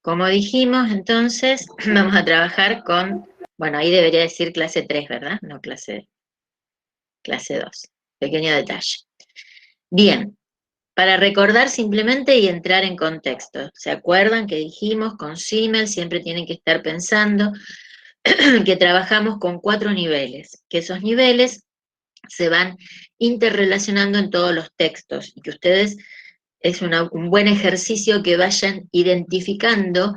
como dijimos, entonces, vamos a trabajar con, bueno, ahí debería decir clase 3, ¿verdad? No clase 2. Pequeño detalle. Bien, para recordar simplemente y entrar en contexto. ¿Se acuerdan que dijimos con Simmel siempre tienen que estar pensando que trabajamos con 4 niveles, que esos niveles se van interrelacionando en todos los textos y que ustedes es un buen ejercicio que vayan identificando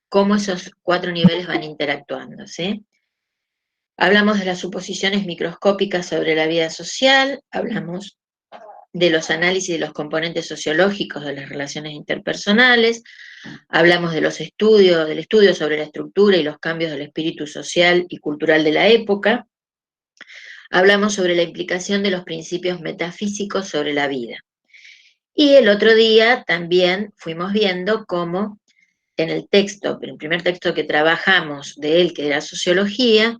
cómo esos 4 niveles van interactuando, ¿sí? Hablamos de las suposiciones microscópicas sobre la vida social, hablamos de los análisis de los componentes sociológicos de las relaciones interpersonales, hablamos de los estudios, del estudio sobre la estructura y los cambios del espíritu social y cultural de la época, hablamos sobre la implicación de los principios metafísicos sobre la vida. Y el otro día también fuimos viendo cómo en el texto, en el primer texto que trabajamos de él, que era sociología,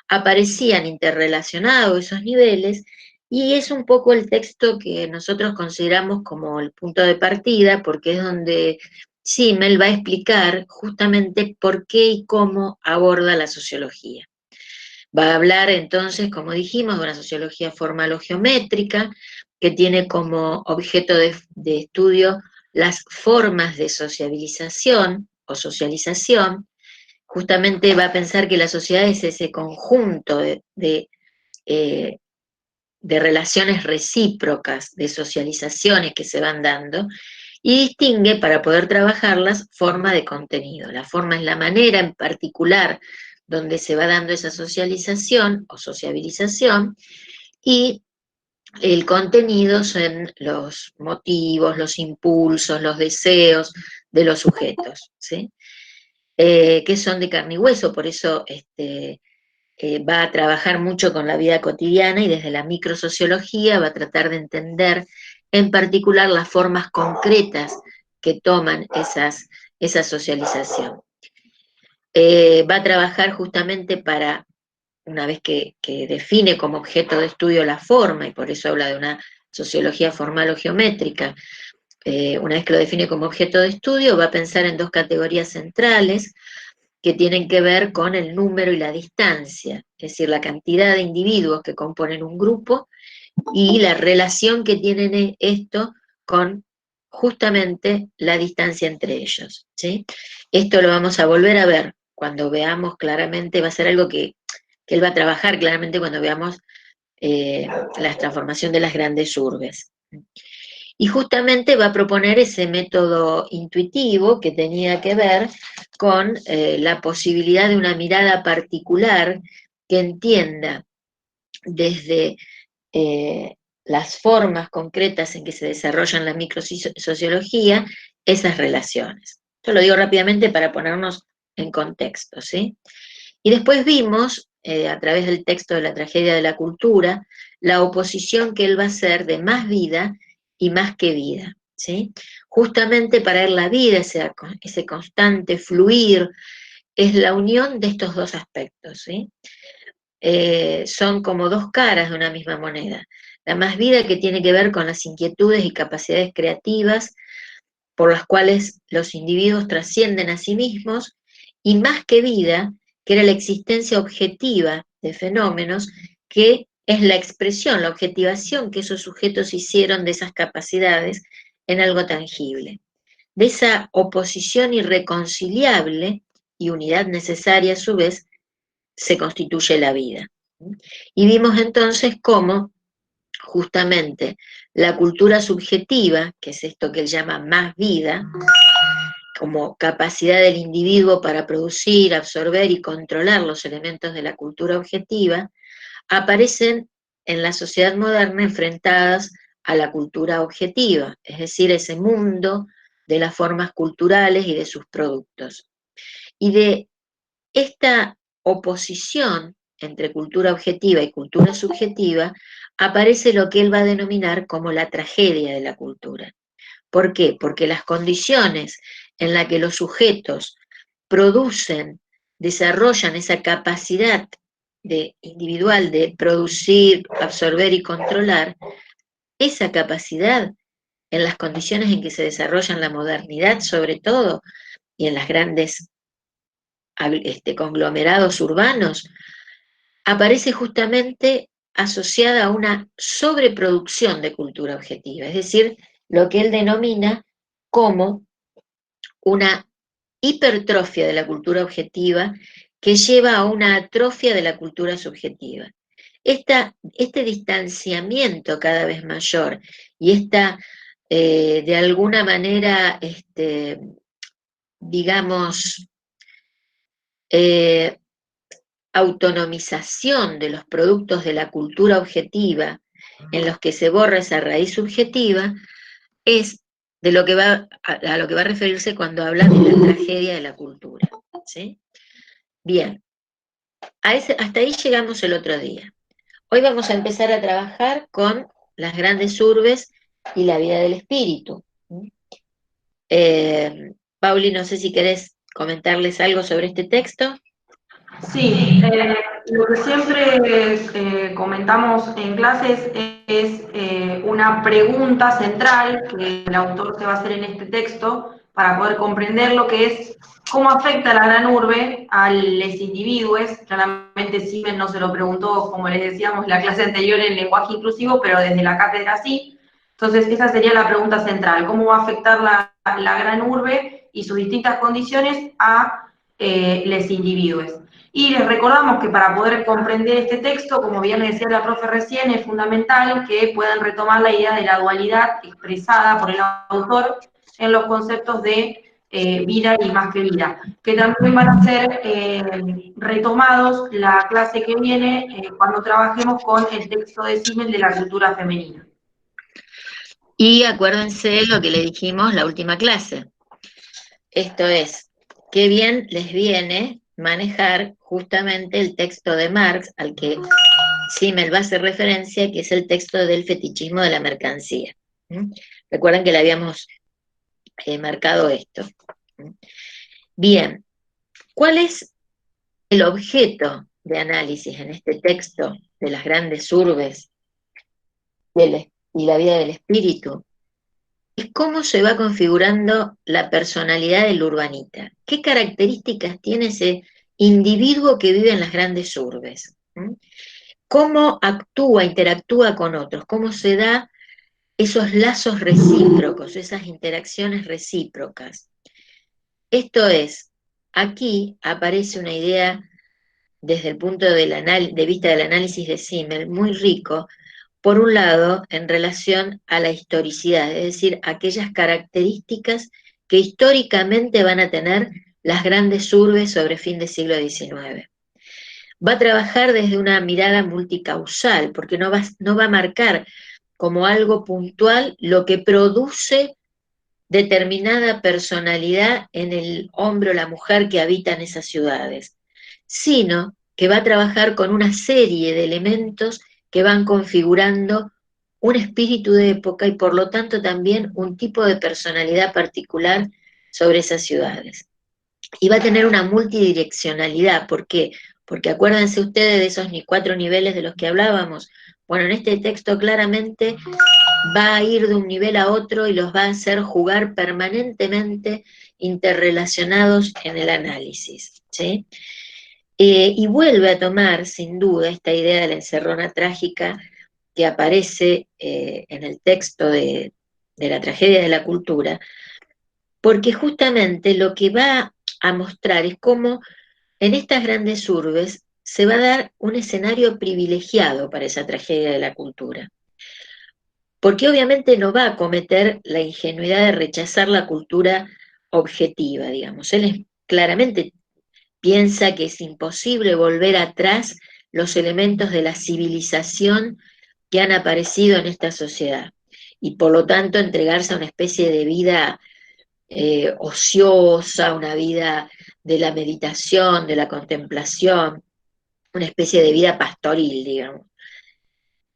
aparecían interrelacionados esos niveles, y es un poco el texto que nosotros consideramos como el punto de partida, porque es donde Simmel va a explicar justamente por qué y cómo aborda la sociología. Va a hablar entonces, como dijimos, de una sociología formal o geométrica, que tiene como objeto de estudio las formas de sociabilización o socialización. Justamente va a pensar que la sociedad es ese conjunto eh, de relaciones recíprocas, de socializaciones que se van dando, y distingue, para poder trabajarlas, forma de contenido. La forma es la manera en particular donde se va dando esa socialización o sociabilización, y el contenido son los motivos, los impulsos, los deseos de los sujetos, ¿sí? Que son de carne y hueso, por eso va a trabajar mucho con la vida cotidiana y desde la microsociología va a tratar de entender en particular las formas concretas que toman esa socialización. Va a trabajar justamente para, una vez que define como objeto de estudio la forma, y por eso habla de una sociología formal o geométrica, una vez que lo define como objeto de estudio, va a pensar en 2 categorías centrales que tienen que ver con el número y la distancia, es decir, la cantidad de individuos que componen un grupo y la relación que tienen esto con justamente la distancia entre ellos, ¿sí? Esto lo vamos a volver a ver cuando veamos claramente, va a ser algo que él va a trabajar claramente cuando veamos la transformación de las grandes urbes. Y justamente va a proponer ese método intuitivo que tenía que ver con la posibilidad de una mirada particular que entienda desde las formas concretas en que se desarrollan la microsociología esas relaciones. Yo lo digo rápidamente para ponernos en contexto, ¿sí? Y después vimos, a través del texto de la tragedia de la cultura, la oposición que él va a hacer de más vida y más que vida, ¿sí? Justamente para él la vida, ese constante fluir, es la unión de estos 2 aspectos, ¿sí? Son como 2 caras de una misma moneda. La más vida, que tiene que ver con las inquietudes y capacidades creativas por las cuales los individuos trascienden a sí mismos, y más que vida, que era la existencia objetiva de fenómenos, que es la expresión, la objetivación que esos sujetos hicieron de esas capacidades en algo tangible. De esa oposición irreconciliable y unidad necesaria a su vez, se constituye la vida. Y vimos entonces cómo justamente la cultura subjetiva, que es esto que él llama más vida, como capacidad del individuo para producir, absorber y controlar los elementos de la cultura objetiva, aparecen en la sociedad moderna enfrentadas a la cultura objetiva, es decir, ese mundo de las formas culturales y de sus productos. Y de esta oposición entre cultura objetiva y cultura subjetiva aparece lo que él va a denominar como la tragedia de la cultura. ¿Por qué? Porque las condiciones en las que los sujetos producen, desarrollan esa capacidad individual de producir, absorber y controlar, esa capacidad en las condiciones en que se desarrolla la modernidad, sobre todo, y en las grandes conglomerados urbanos, aparece justamente asociada a una sobreproducción de cultura objetiva, es decir, lo que él denomina como una hipertrofia de la cultura objetiva que lleva a una atrofia de la cultura subjetiva. Este distanciamiento cada vez mayor y esta, de alguna manera, digamos, eh, autonomización de los productos de la cultura objetiva en los que se borra esa raíz subjetiva, es de lo que a lo que va a referirse cuando habla de la tragedia de la cultura. ¿Sí? Bien, hasta ahí llegamos el otro día. Hoy vamos a empezar a trabajar con las grandes urbes y la vida del espíritu. Pauli, no sé si querés comentarles algo sobre este texto. Sí, lo que siempre comentamos en clases es una pregunta central que el autor se va a hacer en este texto para poder comprender lo que es cómo afecta la gran urbe a los individuos. Claramente Simmel no se lo preguntó, como les decíamos en la clase anterior, en lenguaje inclusivo, pero desde la cátedra sí. Entonces esa sería la pregunta central, ¿cómo va a afectar la gran urbe y sus distintas condiciones a los individuos? Y les recordamos que para poder comprender este texto, como bien decía la profe recién, es fundamental que puedan retomar la idea de la dualidad expresada por el autor en los conceptos de vida y más que vida, que también van a ser retomados la clase que viene cuando trabajemos con el texto de Simmel de la cultura femenina. Y acuérdense lo que le dijimos la última clase. Esto es, qué bien les viene manejar justamente el texto de Marx al que Simmel va a hacer referencia, que es el texto del fetichismo de la mercancía. Recuerden que le habíamos marcado esto. Bien, ¿cuál es el objeto de análisis en este texto de las grandes urbes y la vida del espíritu? Es cómo se va configurando la personalidad del urbanita. ¿Qué características tiene ese individuo que vive en las grandes urbes? ¿Cómo actúa, interactúa con otros? ¿Cómo se da esos lazos recíprocos, esas interacciones recíprocas? Esto es, aquí aparece una idea desde el punto de vista del análisis de Simmel muy rico, por un lado, en relación a la historicidad, es decir, aquellas características que históricamente van a tener las grandes urbes sobre fin del siglo XIX. Va a trabajar desde una mirada multicausal, porque no va a marcar como algo puntual lo que produce determinada personalidad en el hombre o la mujer que habitan esas ciudades, sino que va a trabajar con una serie de elementos que van configurando un espíritu de época y por lo tanto también un tipo de personalidad particular sobre esas ciudades. Y va a tener una multidireccionalidad, ¿por qué? Porque acuérdense ustedes de esos 4 niveles de los que hablábamos. Bueno, en este texto claramente va a ir de un nivel a otro y los va a hacer jugar permanentemente interrelacionados en el análisis, ¿sí? Y vuelve a tomar, sin duda, esta idea de la encerrona trágica que aparece en el texto de la tragedia de la cultura, porque justamente lo que va a mostrar es cómo en estas grandes urbes se va a dar un escenario privilegiado para esa tragedia de la cultura. Porque obviamente no va a cometer la ingenuidad de rechazar la cultura objetiva, digamos. Claramente piensa que es imposible volver atrás los elementos de la civilización que han aparecido en esta sociedad y por lo tanto entregarse a una especie de vida ociosa, una vida de la meditación, de la contemplación, una especie de vida pastoril, digamos.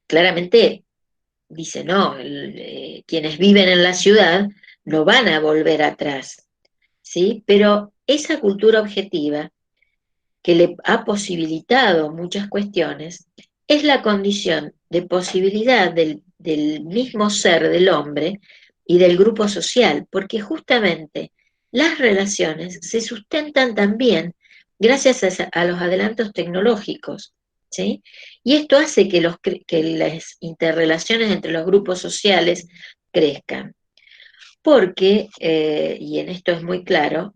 Claramente dice, no, quienes viven en la ciudad no van a volver atrás, ¿sí? Pero esa cultura objetiva que le ha posibilitado muchas cuestiones es la condición de posibilidad del mismo ser del hombre y del grupo social, porque justamente las relaciones se sustentan también gracias a los adelantos tecnológicos, ¿sí? Y esto hace que las interrelaciones entre los grupos sociales crezcan. Porque, y en esto es muy claro,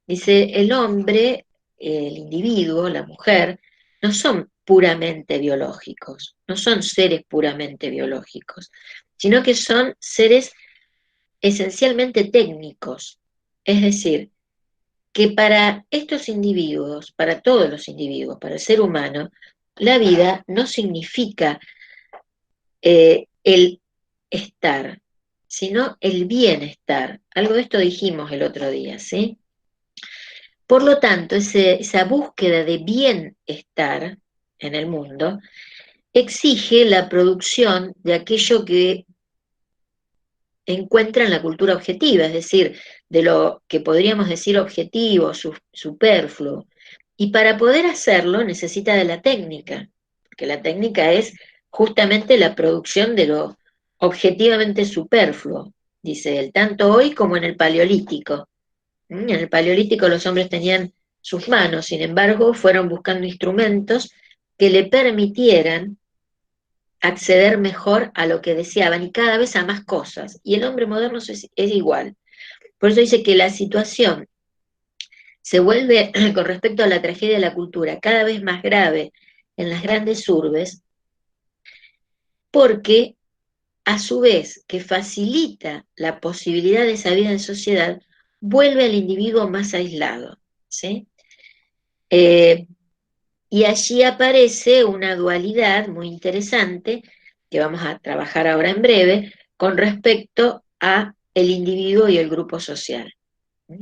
dice, el hombre, el individuo, la mujer, no son puramente biológicos, no son seres puramente biológicos, sino que son seres esencialmente técnicos. Es decir, que para estos individuos, para todos los individuos, para el ser humano, la vida no significa el estar, sino el bienestar. Algo de esto dijimos el otro día, ¿sí? Por lo tanto, esa búsqueda de bienestar en el mundo exige la producción de aquello que encuentra en la cultura objetiva, es decir, de lo que podríamos decir objetivo, superfluo. Y para poder hacerlo necesita de la técnica, porque la técnica es justamente la producción de lo objetivamente superfluo, dice él, tanto hoy como en el Paleolítico. En el Paleolítico los hombres tenían sus manos, sin embargo, fueron buscando instrumentos que le permitieran acceder mejor a lo que deseaban y cada vez a más cosas. Y el hombre moderno es igual. Por eso dice que la situación se vuelve, con respecto a la tragedia de la cultura, cada vez más grave en las grandes urbes, porque a su vez que facilita la posibilidad de esa vida en sociedad, vuelve al individuo más aislado, ¿sí? Y allí aparece una dualidad muy interesante que vamos a trabajar ahora en breve con respecto a el individuo y el grupo social.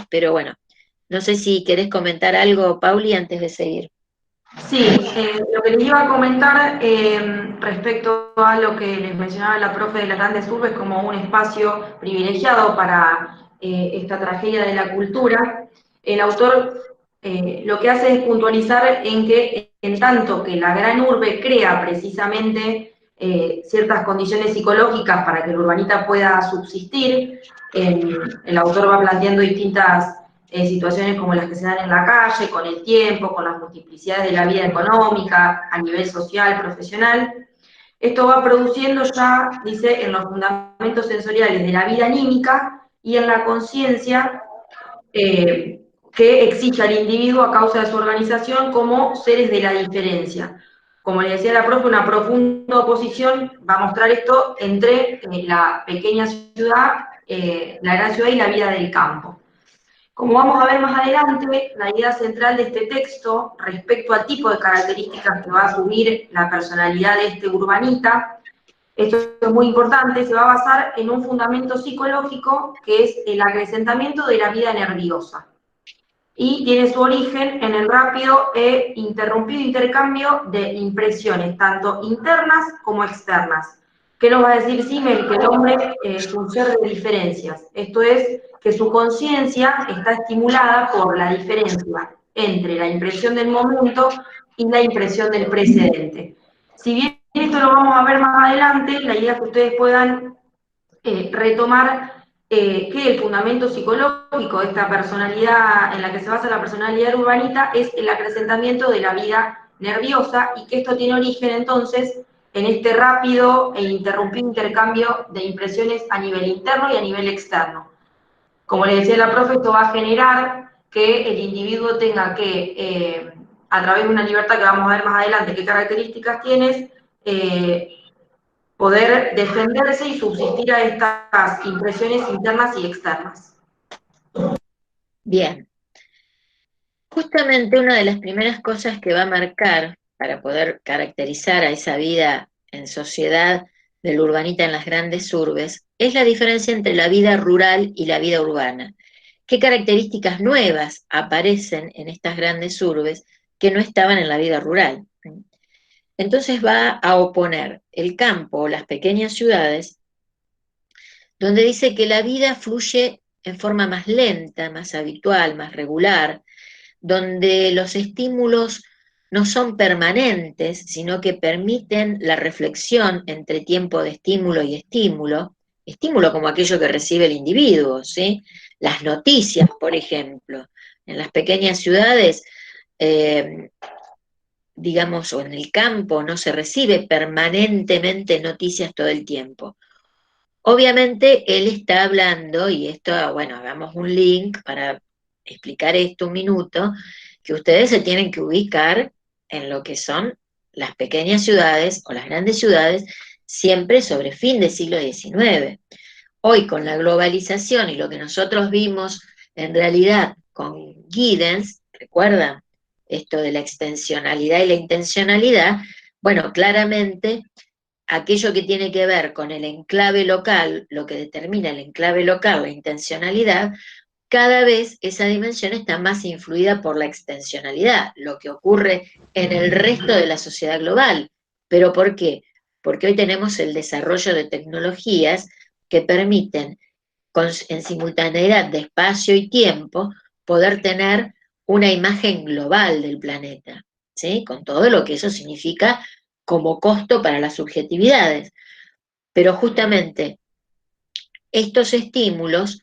Pero bueno, no sé si querés comentar algo, Pauli, antes de seguir. Sí, lo que les iba a comentar respecto a lo que les mencionaba la profe de las grandes urbes como un espacio privilegiado para esta tragedia de la cultura, el autor lo que hace es puntualizar en que en tanto que la gran urbe crea precisamente ciertas condiciones psicológicas para que el urbanita pueda subsistir, el autor va planteando distintas situaciones como las que se dan en la calle, con el tiempo, con las multiplicidades de la vida económica, a nivel social, profesional. Esto va produciendo ya, dice, en los fundamentos sensoriales de la vida anímica y en la conciencia que exige al individuo a causa de su organización como seres de la diferencia. Como le decía la profe, una profunda oposición va a mostrar esto entre la pequeña ciudad, la gran ciudad y la vida del campo. Como vamos a ver más adelante, la idea central de este texto respecto al tipo de características que va a asumir la personalidad de este urbanita, esto es muy importante, se va a basar en un fundamento psicológico que es el acrecentamiento de la vida nerviosa. Y tiene su origen en el rápido e interrumpido intercambio de impresiones, tanto internas como externas. ¿Qué nos va a decir Simmel? Que el hombre es un ser de diferencias. Esto es, que su conciencia está estimulada por la diferencia entre la impresión del momento y la impresión del precedente. Si bien esto lo vamos a ver más adelante, la idea es que ustedes puedan retomar que el fundamento psicológico de esta personalidad, en la que se basa la personalidad urbanita, es el acrecentamiento de la vida nerviosa y que esto tiene origen entonces en este rápido e interrumpido intercambio de impresiones a nivel interno y a nivel externo. Como le decía la profe, esto va a generar que el individuo tenga que, a través de una libertad que vamos a ver más adelante, qué características tiene, poder defenderse y subsistir a estas impresiones internas y externas. Bien, justamente una de las primeras cosas que va a marcar para poder caracterizar a esa vida en sociedad del urbanita en las grandes urbes es la diferencia entre la vida rural y la vida urbana. ¿Qué características nuevas aparecen en estas grandes urbes que no estaban en la vida rural? Entonces va a oponer el campo o las pequeñas ciudades, donde dice que la vida fluye en forma más lenta, más habitual, más regular, donde los estímulos no son permanentes, sino que permiten la reflexión entre tiempo de estímulo y estímulo como aquello que recibe el individuo, ¿sí? Las noticias, por ejemplo, en las pequeñas ciudades, digamos, o en el campo, no se recibe permanentemente noticias todo el tiempo. Obviamente él está hablando, y esto, bueno, hagamos un link para explicar esto un minuto, que ustedes se tienen que ubicar en lo que son las pequeñas ciudades o las grandes ciudades, siempre sobre fin del siglo XIX. Hoy con la globalización y lo que nosotros vimos en realidad con Giddens, ¿recuerdan? Esto de la extensionalidad y la intencionalidad, bueno, claramente aquello que tiene que ver con el enclave local, lo que determina el enclave local, la intencionalidad, cada vez esa dimensión está más influida por la extensionalidad, lo que ocurre en el resto de la sociedad global. ¿Pero por qué? Porque hoy tenemos el desarrollo de tecnologías que permiten, en simultaneidad de espacio y tiempo, poder tener una imagen global del planeta, ¿sí? Con todo lo que eso significa como costo para las subjetividades. Pero justamente estos estímulos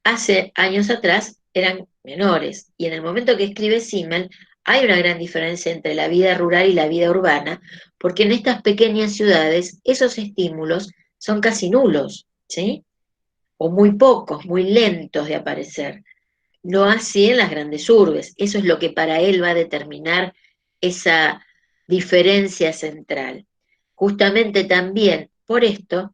hace años atrás eran menores, y en el momento que escribe Simmel hay una gran diferencia entre la vida rural y la vida urbana, porque en estas pequeñas ciudades esos estímulos son casi nulos, ¿sí? O muy pocos, muy lentos de aparecer. No así en las grandes urbes. Eso es lo que para él va a determinar esa diferencia central. Justamente también por esto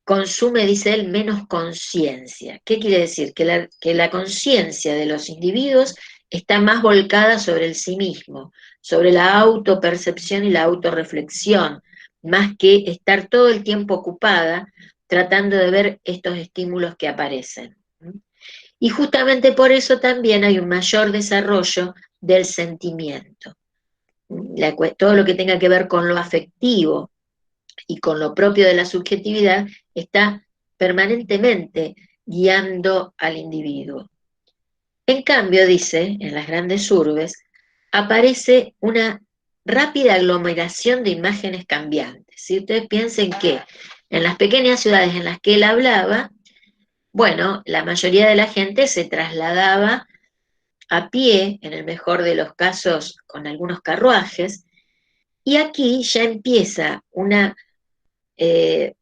consume, dice él, menos conciencia. ¿Qué quiere decir? Que la conciencia de los individuos está más volcada sobre el sí mismo, sobre la autopercepción y la autorreflexión, más que estar todo el tiempo ocupada tratando de ver estos estímulos que aparecen. Y justamente por eso también hay un mayor desarrollo del sentimiento. Todo lo que tenga que ver con lo afectivo y con lo propio de la subjetividad está permanentemente guiando al individuo. En cambio, dice, en las grandes urbes, aparece una rápida aglomeración de imágenes cambiantes. Si ustedes piensen que en las pequeñas ciudades en las que él hablaba, bueno, la mayoría de la gente se trasladaba a pie, en el mejor de los casos con algunos carruajes, y aquí ya empieza eh,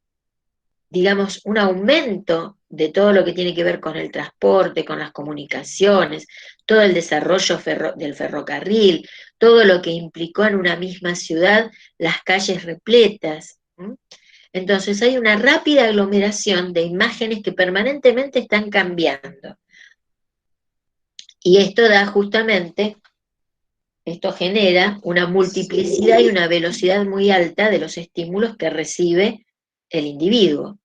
digamos, un aumento de todo lo que tiene que ver con el transporte, con las comunicaciones, todo el desarrollo del ferrocarril, todo lo que implicó en una misma ciudad las calles repletas. Entonces hay una rápida aglomeración de imágenes que permanentemente están cambiando. Y esto da justamente, esto genera una multiplicidad y una velocidad muy alta de los estímulos que recibe el individuo.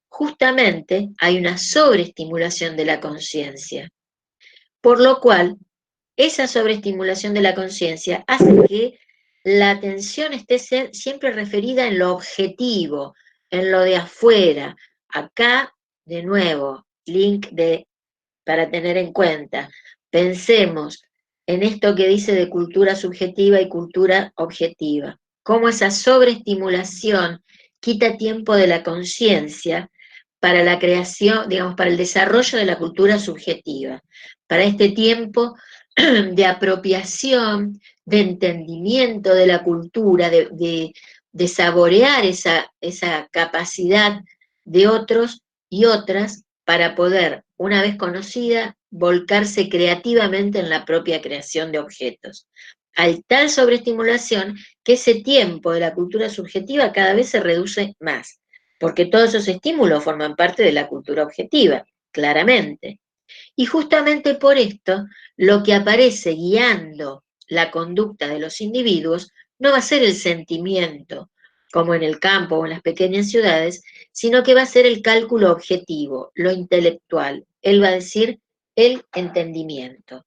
Justamente hay una sobreestimulación de la conciencia, por lo cual esa sobreestimulación de la conciencia hace que la atención esté siempre referida en lo objetivo, en lo de afuera. Acá, de nuevo, para tener en cuenta, pensemos en esto que dice de cultura subjetiva y cultura objetiva, cómo esa sobreestimulación quita tiempo de la conciencia para la creación, digamos, para el desarrollo de la cultura subjetiva, para este tiempo de apropiación, de entendimiento de la cultura, de saborear esa capacidad de otros y otras para poder, una vez conocida, volcarse creativamente en la propia creación de objetos. Hay tal sobreestimulación que ese tiempo de la cultura subjetiva cada vez se reduce más, porque todos esos estímulos forman parte de la cultura objetiva, claramente. Y justamente por esto, lo que aparece guiando la conducta de los individuos no va a ser el sentimiento, como en el campo o en las pequeñas ciudades, sino que va a ser el cálculo objetivo, lo intelectual. Él va a decir el entendimiento.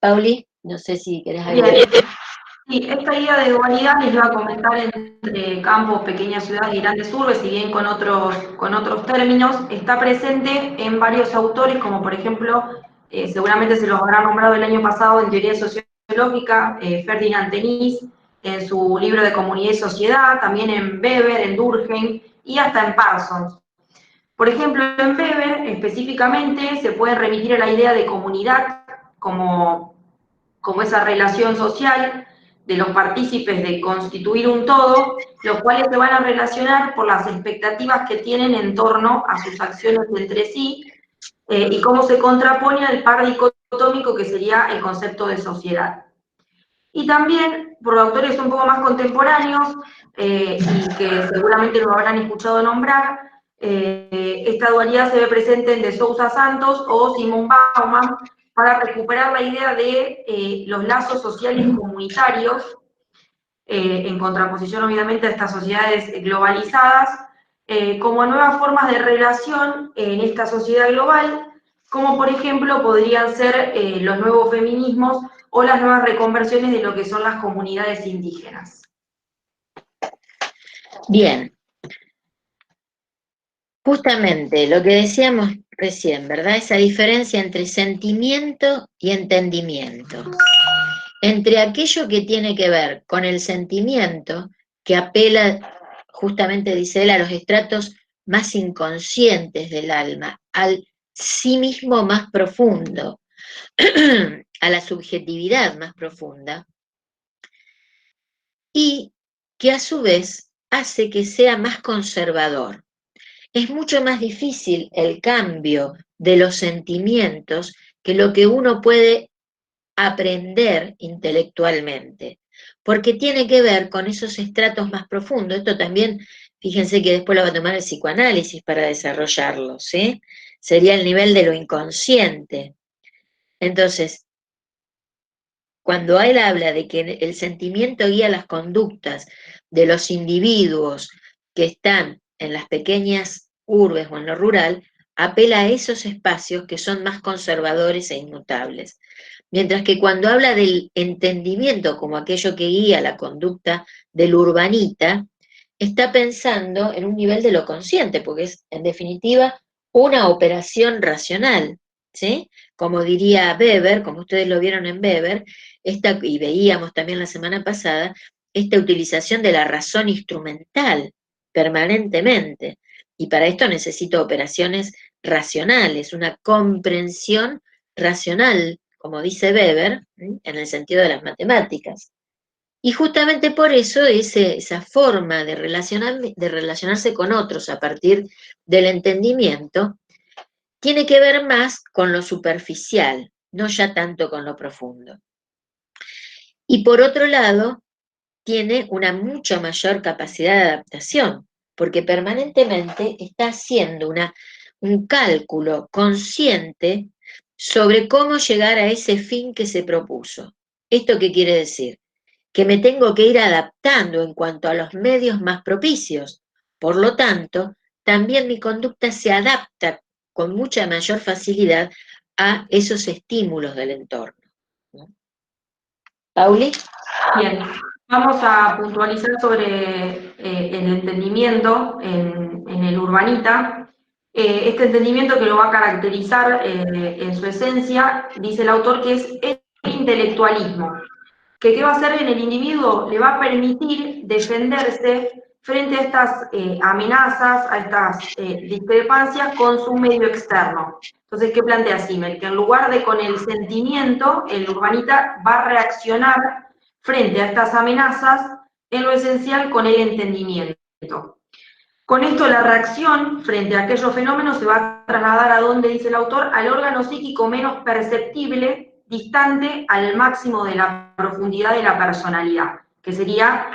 Pauli, no sé si querés agregar. Sí, esta idea de dualidad les iba a comentar entre campos, pequeñas ciudades y grandes urbes, si bien con otros términos, está presente en varios autores, como por ejemplo, seguramente se los habrá nombrado el año pasado en Teoría Sociológica, Ferdinand Tönnies, en su libro de Comunidad y Sociedad, también en Weber, en Durkheim y hasta en Parsons. Por ejemplo, en Weber específicamente se puede remitir a la idea de comunidad como esa relación social de los partícipes de constituir un todo, los cuales se van a relacionar por las expectativas que tienen en torno a sus acciones entre sí, y cómo se contrapone al par dicotómico que sería el concepto de sociedad. Y también por autores un poco más contemporáneos, y que seguramente lo habrán escuchado nombrar, esta dualidad se ve presente en De Sousa Santos o Simón Bauman, para recuperar la idea de los lazos sociales comunitarios, en contraposición obviamente a estas sociedades globalizadas, como nuevas formas de relación en esta sociedad global, como por ejemplo podrían ser los nuevos feminismos o las nuevas reconversiones de lo que son las comunidades indígenas. Bien, justamente lo que decíamos recién, ¿verdad? Esa diferencia entre sentimiento y entendimiento. Entre aquello que tiene que ver con el sentimiento, que apela, justamente dice él, a los estratos más inconscientes del alma, al sí mismo más profundo, a la subjetividad más profunda, y que a su vez hace que sea más conservador. Es mucho más difícil el cambio de los sentimientos que lo que uno puede aprender intelectualmente, porque tiene que ver con esos estratos más profundos. Esto también, fíjense que después lo va a tomar el psicoanálisis para desarrollarlo, ¿sí? Sería el nivel de lo inconsciente. Entonces, cuando él habla de que el sentimiento guía las conductas de los individuos que están en las pequeñas urbes o en lo rural, apela a esos espacios que son más conservadores e inmutables. Mientras que cuando habla del entendimiento como aquello que guía la conducta del urbanita, está pensando en un nivel de lo consciente, porque es, en definitiva, una operación racional, ¿sí? Como diría Weber, como ustedes lo vieron en Weber, y veíamos también la semana pasada, esta utilización de la razón instrumental permanentemente. Y para esto necesito operaciones racionales, una comprensión racional, como dice Weber, en el sentido de las matemáticas. Y justamente por eso esa forma de relacionarse con otros a partir del entendimiento tiene que ver más con lo superficial, no ya tanto con lo profundo. Y por otro lado, tiene una mucha mayor capacidad de adaptación, porque permanentemente está haciendo un cálculo consciente sobre cómo llegar a ese fin que se propuso. ¿Esto qué quiere decir? Que me tengo que ir adaptando en cuanto a los medios más propicios. Por lo tanto, también mi conducta se adapta con mucha mayor facilidad a esos estímulos del entorno. ¿Pauli? Bien, vamos a puntualizar sobre el entendimiento en el urbanita. Este entendimiento que lo va a caracterizar en su esencia, dice el autor, que es el intelectualismo. ¿Que qué va a hacer en el individuo? Le va a permitir defenderse frente a estas amenazas, a estas discrepancias con su medio externo. Entonces, ¿qué plantea Simmel? Que en lugar de con el sentimiento, el urbanita va a reaccionar frente a estas amenazas, en lo esencial con el entendimiento. Con esto la reacción frente a aquellos fenómenos se va a trasladar a donde, dice el autor, al órgano psíquico menos perceptible, distante al máximo de la profundidad de la personalidad, que sería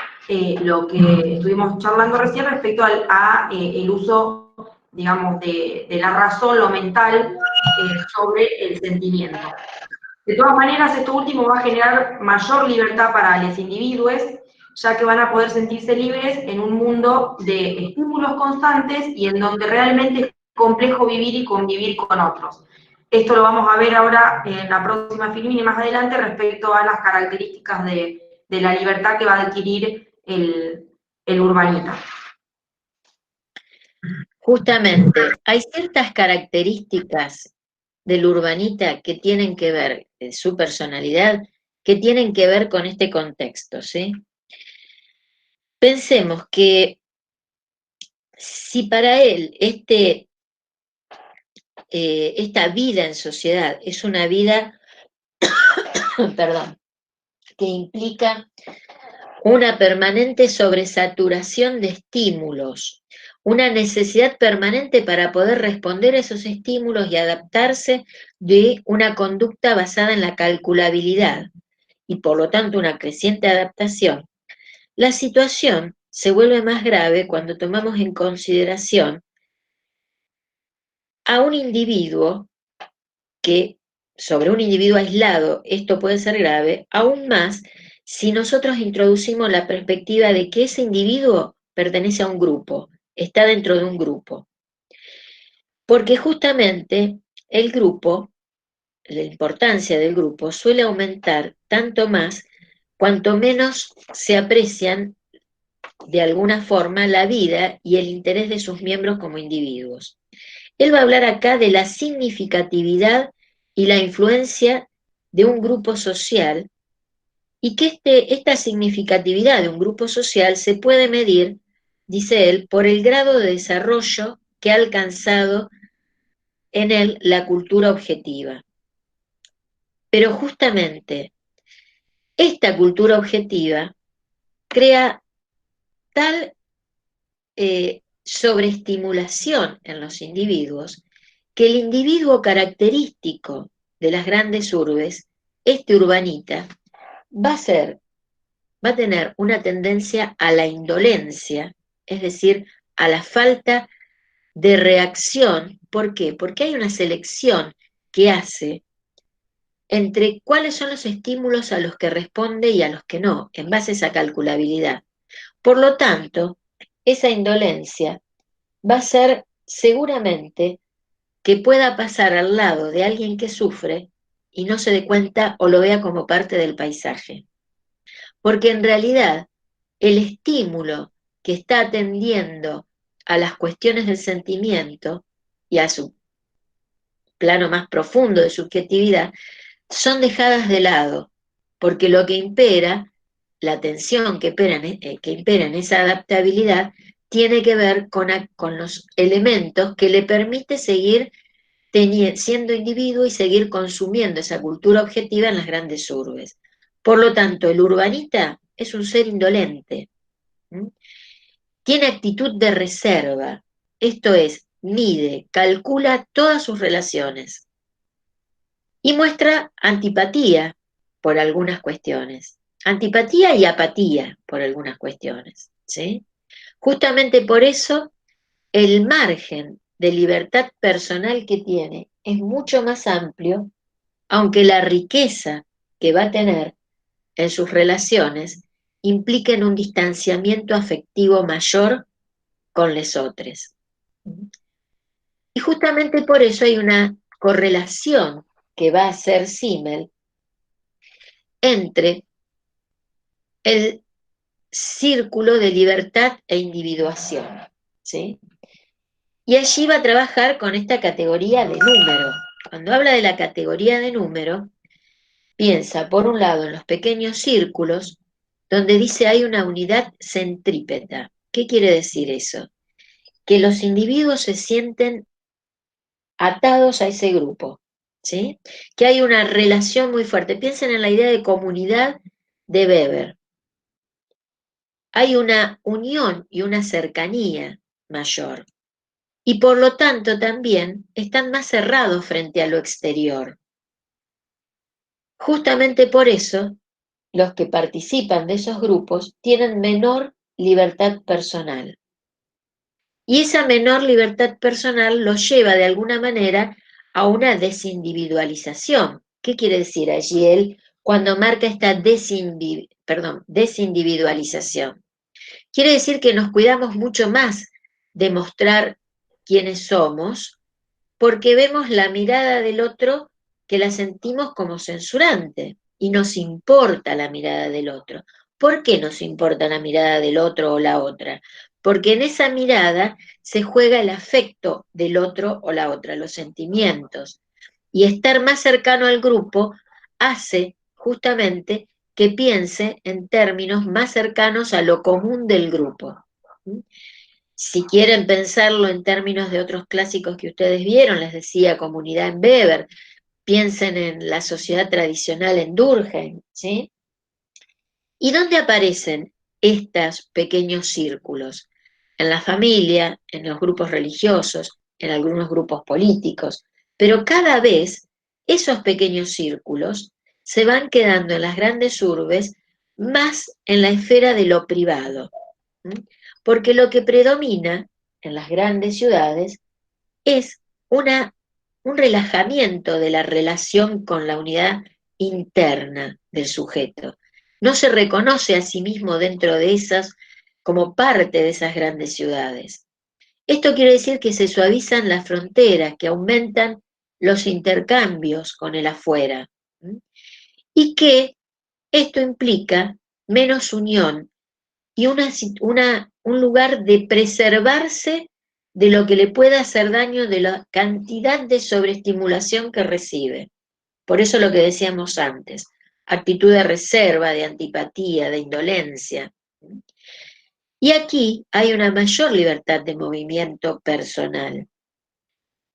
lo que estuvimos charlando recién respecto el uso, digamos, de la razón, lo mental, sobre el sentimiento. De todas maneras, esto último va a generar mayor libertad para los individuos, ya que van a poder sentirse libres en un mundo de estímulos constantes y en donde realmente es complejo vivir y convivir con otros. Esto lo vamos a ver ahora en la próxima filmina y más adelante respecto a las características de la libertad que va a adquirir el urbanita. Justamente, hay ciertas características del urbanita que tienen que ver, de su personalidad, que tienen que ver con este contexto, ¿sí? Pensemos que si para él este esta vida en sociedad es una vida, perdón, que implica una permanente sobresaturación de estímulos, una necesidad permanente para poder responder a esos estímulos y adaptarse de una conducta basada en la calculabilidad y por lo tanto una creciente adaptación, la situación se vuelve más grave cuando tomamos en consideración a un individuo que, sobre un individuo aislado, esto puede ser grave, aún más si nosotros introducimos la perspectiva de que ese individuo pertenece a un grupo, está dentro de un grupo. Porque justamente el grupo, la importancia del grupo suele aumentar tanto más cuanto menos se aprecian de alguna forma la vida y el interés de sus miembros como individuos. Él va a hablar acá de la significatividad y la influencia de un grupo social y que esta significatividad de un grupo social se puede medir, dice él, por el grado de desarrollo que ha alcanzado en él la cultura objetiva. Pero justamente esta cultura objetiva crea tal sobreestimulación en los individuos que el individuo característico de las grandes urbes, este urbanita, va a tener una tendencia a la indolencia, es decir, a la falta de reacción. ¿Por qué? Porque hay una selección que hace entre cuáles son los estímulos a los que responde y a los que no, en base a esa calculabilidad. Por lo tanto, esa indolencia va a ser seguramente que pueda pasar al lado de alguien que sufre y no se dé cuenta o lo vea como parte del paisaje. Porque en realidad el estímulo que está atendiendo a las cuestiones del sentimiento y a su plano más profundo de subjetividad son dejadas de lado, porque lo que impera, la atención que impera en esa adaptabilidad, tiene que ver con los elementos que le permite seguir siendo individuo y seguir consumiendo esa cultura objetiva en las grandes urbes. Por lo tanto, el urbanita es un ser indolente, ¿m? Tiene actitud de reserva, esto es, mide, calcula todas sus relaciones y muestra antipatía por algunas cuestiones, antipatía y apatía por algunas cuestiones, ¿sí? Justamente por eso el margen de libertad personal que tiene es mucho más amplio, aunque la riqueza que va a tener en sus relaciones impliquen un distanciamiento afectivo mayor con los otros. Y justamente por eso hay una correlación que va a hacer Simmel entre el círculo de libertad e individuación, ¿sí? Y allí va a trabajar con esta categoría de número. Cuando habla de la categoría de número, piensa, por un lado, en los pequeños círculos, donde dice hay una unidad centrípeta. ¿Qué quiere decir eso? Que los individuos se sienten atados a ese grupo, ¿sí? Que hay una relación muy fuerte. Piensen en la idea de comunidad de Weber. Hay una unión y una cercanía mayor. Y por lo tanto también están más cerrados frente a lo exterior. Justamente por eso, los que participan de esos grupos tienen menor libertad personal. Y esa menor libertad personal los lleva de alguna manera a una desindividualización. ¿Qué quiere decir allí él cuando marca esta desindividualización? Quiere decir que nos cuidamos mucho más de mostrar quiénes somos, porque vemos la mirada del otro que la sentimos como censurante y nos importa la mirada del otro. ¿Por qué nos importa la mirada del otro o la otra? Porque en esa mirada se juega el afecto del otro o la otra, los sentimientos. Y estar más cercano al grupo hace justamente que piense en términos más cercanos a lo común del grupo. Si quieren pensarlo en términos de otros clásicos que ustedes vieron, les decía Comunidad en Weber, piensen en la sociedad tradicional en Durkheim, ¿sí? ¿Y dónde aparecen estos pequeños círculos? En la familia, en los grupos religiosos, en algunos grupos políticos, pero cada vez esos pequeños círculos se van quedando en las grandes urbes más en la esfera de lo privado, ¿m? Porque lo que predomina en las grandes ciudades es un relajamiento de la relación con la unidad interna del sujeto. No se reconoce a sí mismo dentro de esas como parte de esas grandes ciudades. Esto quiere decir que se suavizan las fronteras, que aumentan los intercambios con el afuera, ¿m? Y que esto implica menos unión y un lugar de preservarse de lo que le pueda hacer daño de la cantidad de sobreestimulación que recibe. Por eso lo que decíamos antes, actitud de reserva, de antipatía, de indolencia. Y aquí hay una mayor libertad de movimiento personal.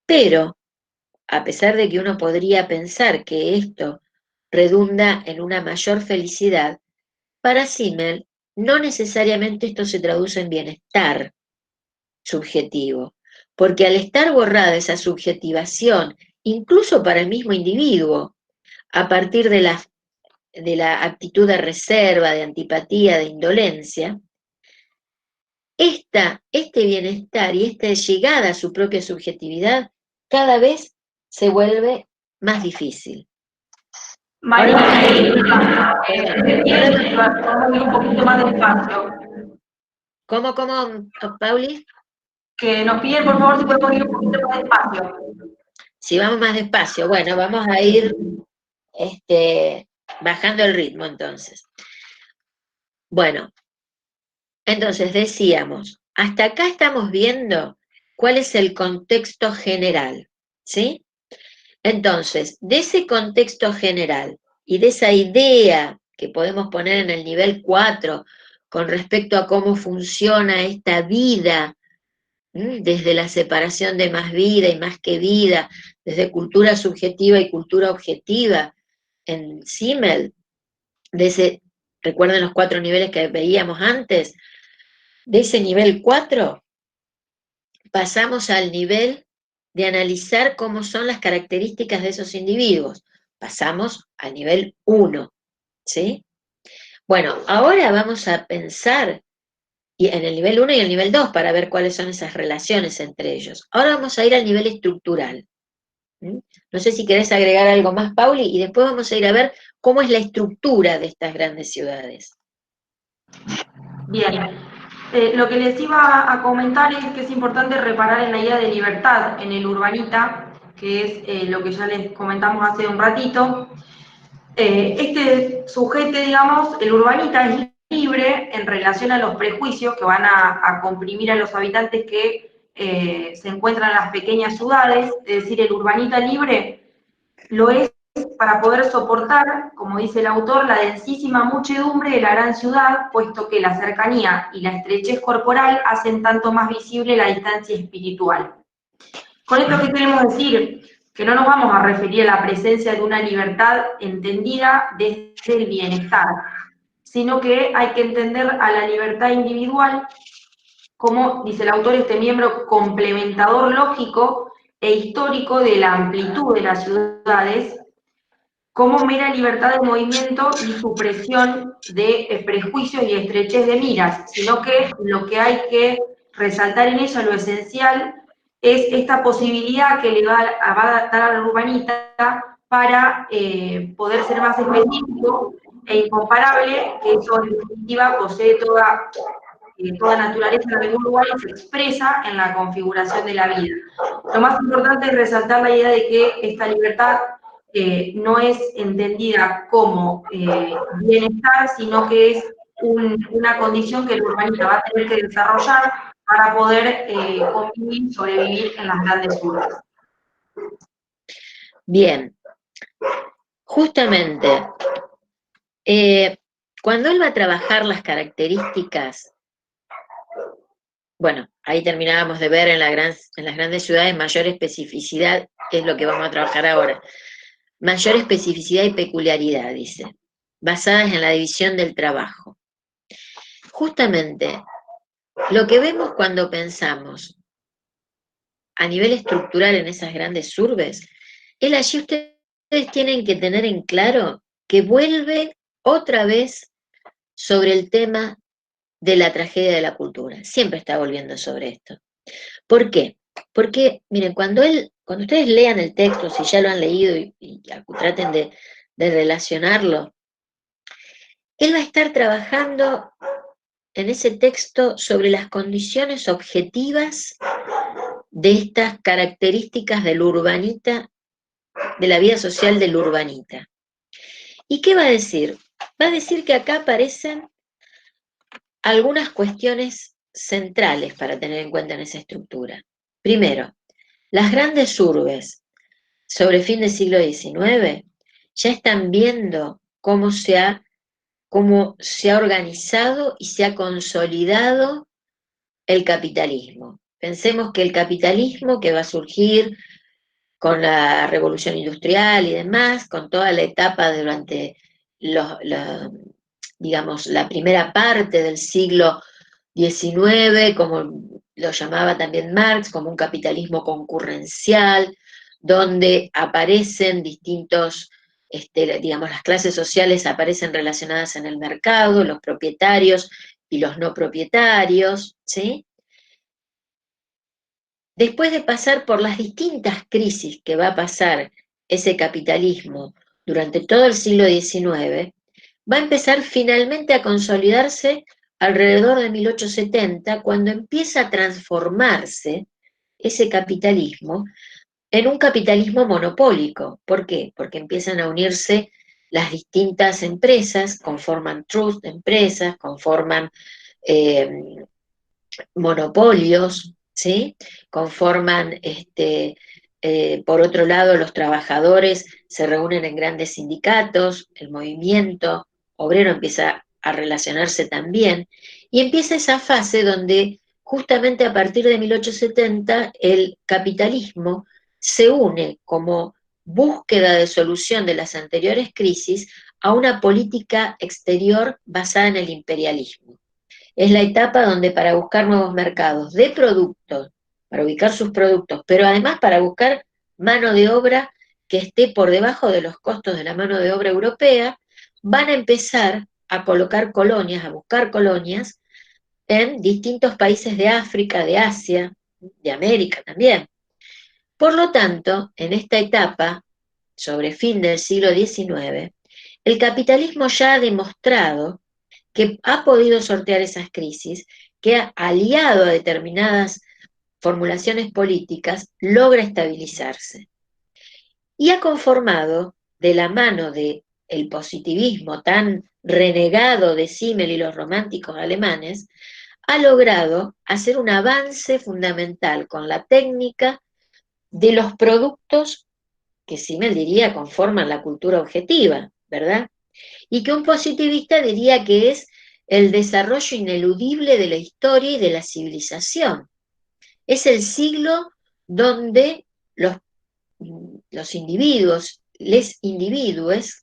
Pero, a pesar de que uno podría pensar que esto redunda en una mayor felicidad, para Simmel, no necesariamente esto se traduce en bienestar subjetivo, porque al estar borrada esa subjetivación, incluso para el mismo individuo, a partir de la actitud de reserva, de antipatía, de indolencia, este bienestar y esta llegada a su propia subjetividad cada vez se vuelve más difícil. María, te piden que vamos a ir un poquito más despacio. ¿Cómo, Pauli? Que nos piden, por favor, si podemos ir un poquito más despacio. Si vamos más despacio, bueno, vamos a ir bajando el ritmo entonces. Bueno, entonces decíamos, hasta acá estamos viendo cuál es el contexto general, ¿sí? Entonces, de ese contexto general y de esa idea que podemos poner en el nivel 4 con respecto a cómo funciona esta vida, desde la separación de más vida y más que vida, desde cultura subjetiva y cultura objetiva, en Simmel, recuerden los 4 niveles que veíamos antes, de ese nivel 4 pasamos al nivel de analizar cómo son las características de esos individuos. Pasamos al nivel 1, ¿sí? Bueno, ahora vamos a pensar en el nivel 1 y el nivel 2 para ver cuáles son esas relaciones entre ellos. Ahora vamos a ir al nivel estructural. No sé si querés agregar algo más, Pauli, y después vamos a ir a ver cómo es la estructura de estas grandes ciudades. Bien, lo que les iba a comentar es que es importante reparar en la idea de libertad en el urbanita, que es lo que ya les comentamos hace un ratito. Este sujeto, digamos, el urbanita es libre en relación a los prejuicios que van a comprimir a los habitantes que se encuentran en las pequeñas ciudades, es decir, el urbanita libre lo es para poder soportar, como dice el autor, la densísima muchedumbre de la gran ciudad, puesto que la cercanía y la estrechez corporal hacen tanto más visible la distancia espiritual. Con esto, ¿qué queremos decir? Que no nos vamos a referir a la presencia de una libertad entendida desde el bienestar, sino que hay que entender a la libertad individual como, dice el autor, este miembro complementador lógico e histórico de la amplitud de las ciudades, como mera libertad de movimiento y supresión de prejuicios y estrechez de miras, sino que lo que hay que resaltar en eso, lo esencial, es esta posibilidad que le va a dar al urbanista para poder ser más específico e incomparable, que eso en definitiva posee toda naturaleza en algún lugar y se expresa en la configuración de la vida. Lo más importante es resaltar la idea de que esta libertad no es entendida como bienestar, sino que es una condición que el urbanista va a tener que desarrollar para poder convivir y sobrevivir en las grandes urbes. Bien, justamente, cuando él va a trabajar las características bueno, ahí terminábamos de ver en las grandes ciudades mayor especificidad, es lo que vamos a trabajar ahora. Mayor especificidad y peculiaridad, dice, basadas en la división del trabajo. Justamente, lo que vemos cuando pensamos a nivel estructural en esas grandes urbes, es allí ustedes tienen que tener en claro que vuelve otra vez sobre el tema de la tragedia de la cultura. Siempre está volviendo sobre esto. ¿Por qué? Porque, miren, cuando ustedes lean el texto, si ya lo han leído y traten de relacionarlo, él va a estar trabajando en ese texto sobre las condiciones objetivas de estas características del urbanita, de la vida social del urbanita. ¿Y qué va a decir? Va a decir que acá aparecen algunas cuestiones centrales para tener en cuenta en esa estructura. Primero, las grandes urbes sobre fin del siglo XIX ya están viendo cómo se ha organizado y se ha consolidado el capitalismo. Pensemos que el capitalismo que va a surgir con la revolución industrial y demás, con toda la etapa durante digamos, la primera parte del siglo XIX, como lo llamaba también Marx, como un capitalismo concurrencial, donde aparecen distintos, digamos, las clases sociales aparecen relacionadas en el mercado, los propietarios y los no propietarios, ¿sí? Después de pasar por las distintas crisis que va a pasar ese capitalismo durante todo el siglo XIX, va a empezar finalmente a consolidarse alrededor de 1870, cuando empieza a transformarse ese capitalismo en un capitalismo monopólico. ¿Por qué? Porque empiezan a unirse las distintas empresas, conforman trust de empresas, conforman eh, monopolios, ¿sí? Conforman, por otro lado, los trabajadores se reúnen en grandes sindicatos, el movimiento obrero empieza a relacionarse también, y empieza esa fase donde justamente a partir de 1870 el capitalismo se une como búsqueda de solución de las anteriores crisis a una política exterior basada en el imperialismo. Es la etapa donde para buscar nuevos mercados de productos, para ubicar sus productos, pero además para buscar mano de obra que esté por debajo de los costos de la mano de obra europea, van a empezar a colocar colonias, a buscar colonias en distintos países de África, de Asia, de América también. Por lo tanto, en esta etapa, sobre fin del siglo XIX, el capitalismo ya ha demostrado que ha podido sortear esas crisis, que ha aliado a determinadas formulaciones políticas, logra estabilizarse. Y ha conformado, de la mano del positivismo tan renegado de Simmel y los románticos alemanes, ha logrado hacer un avance fundamental con la técnica de los productos que Simmel diría conforman la cultura objetiva, ¿verdad? Y que un positivista diría que es el desarrollo ineludible de la historia y de la civilización. Es el siglo donde los individuos, les individuos,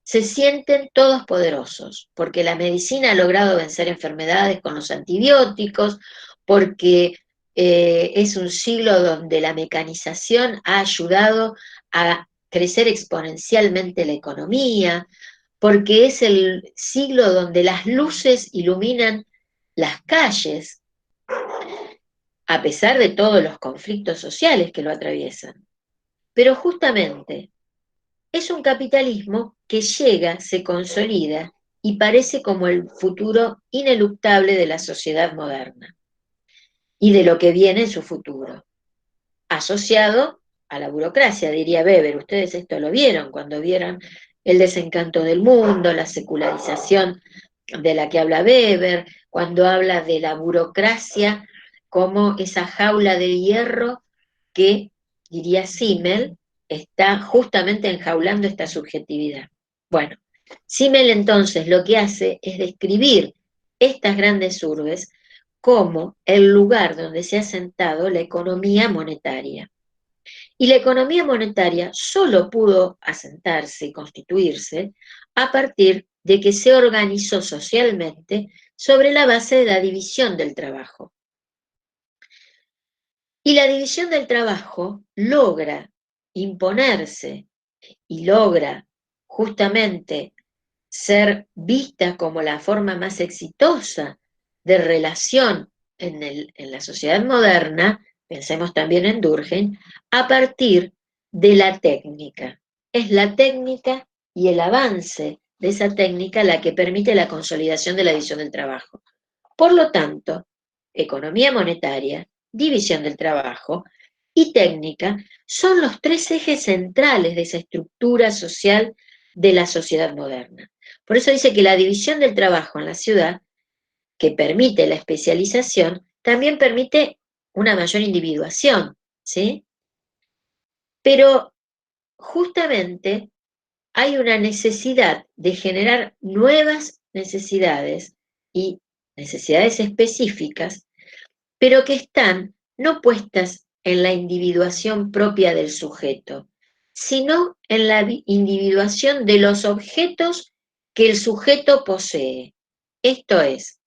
se sienten todos poderosos, porque la medicina ha logrado vencer enfermedades con los antibióticos, porque es un siglo donde la mecanización ha ayudado a crecer exponencialmente la economía, porque es el siglo donde las luces iluminan las calles, a pesar de todos los conflictos sociales que lo atraviesan. Pero justamente es un capitalismo que llega, se consolida y parece como el futuro ineluctable de la sociedad moderna y de lo que viene en su futuro, asociado a la burocracia, diría Weber. Ustedes esto lo vieron cuando vieron el desencanto del mundo, la secularización de la que habla Weber, cuando habla de la burocracia como esa jaula de hierro que, diría Simmel, está justamente enjaulando esta subjetividad. Bueno, Simmel entonces lo que hace es describir estas grandes urbes como el lugar donde se ha sentado la economía monetaria. Y la economía monetaria solo pudo asentarse y constituirse a partir de que se organizó socialmente sobre la base de la división del trabajo. Y la división del trabajo logra imponerse y logra justamente ser vista como la forma más exitosa de relación en la sociedad moderna, pensemos también en Durkheim, a partir de la técnica. Es la técnica y el avance de esa técnica la que permite la consolidación de la división del trabajo. Por lo tanto, economía monetaria, división del trabajo y técnica son los tres ejes centrales de esa estructura social de la sociedad moderna. Por eso dice que la división del trabajo en la ciudad, que permite la especialización, también permite una mayor individuación, ¿sí? Pero justamente hay una necesidad de generar nuevas necesidades y necesidades específicas, pero que están no puestas en la individuación propia del sujeto, sino en la individuación de los objetos que el sujeto posee. Esto es,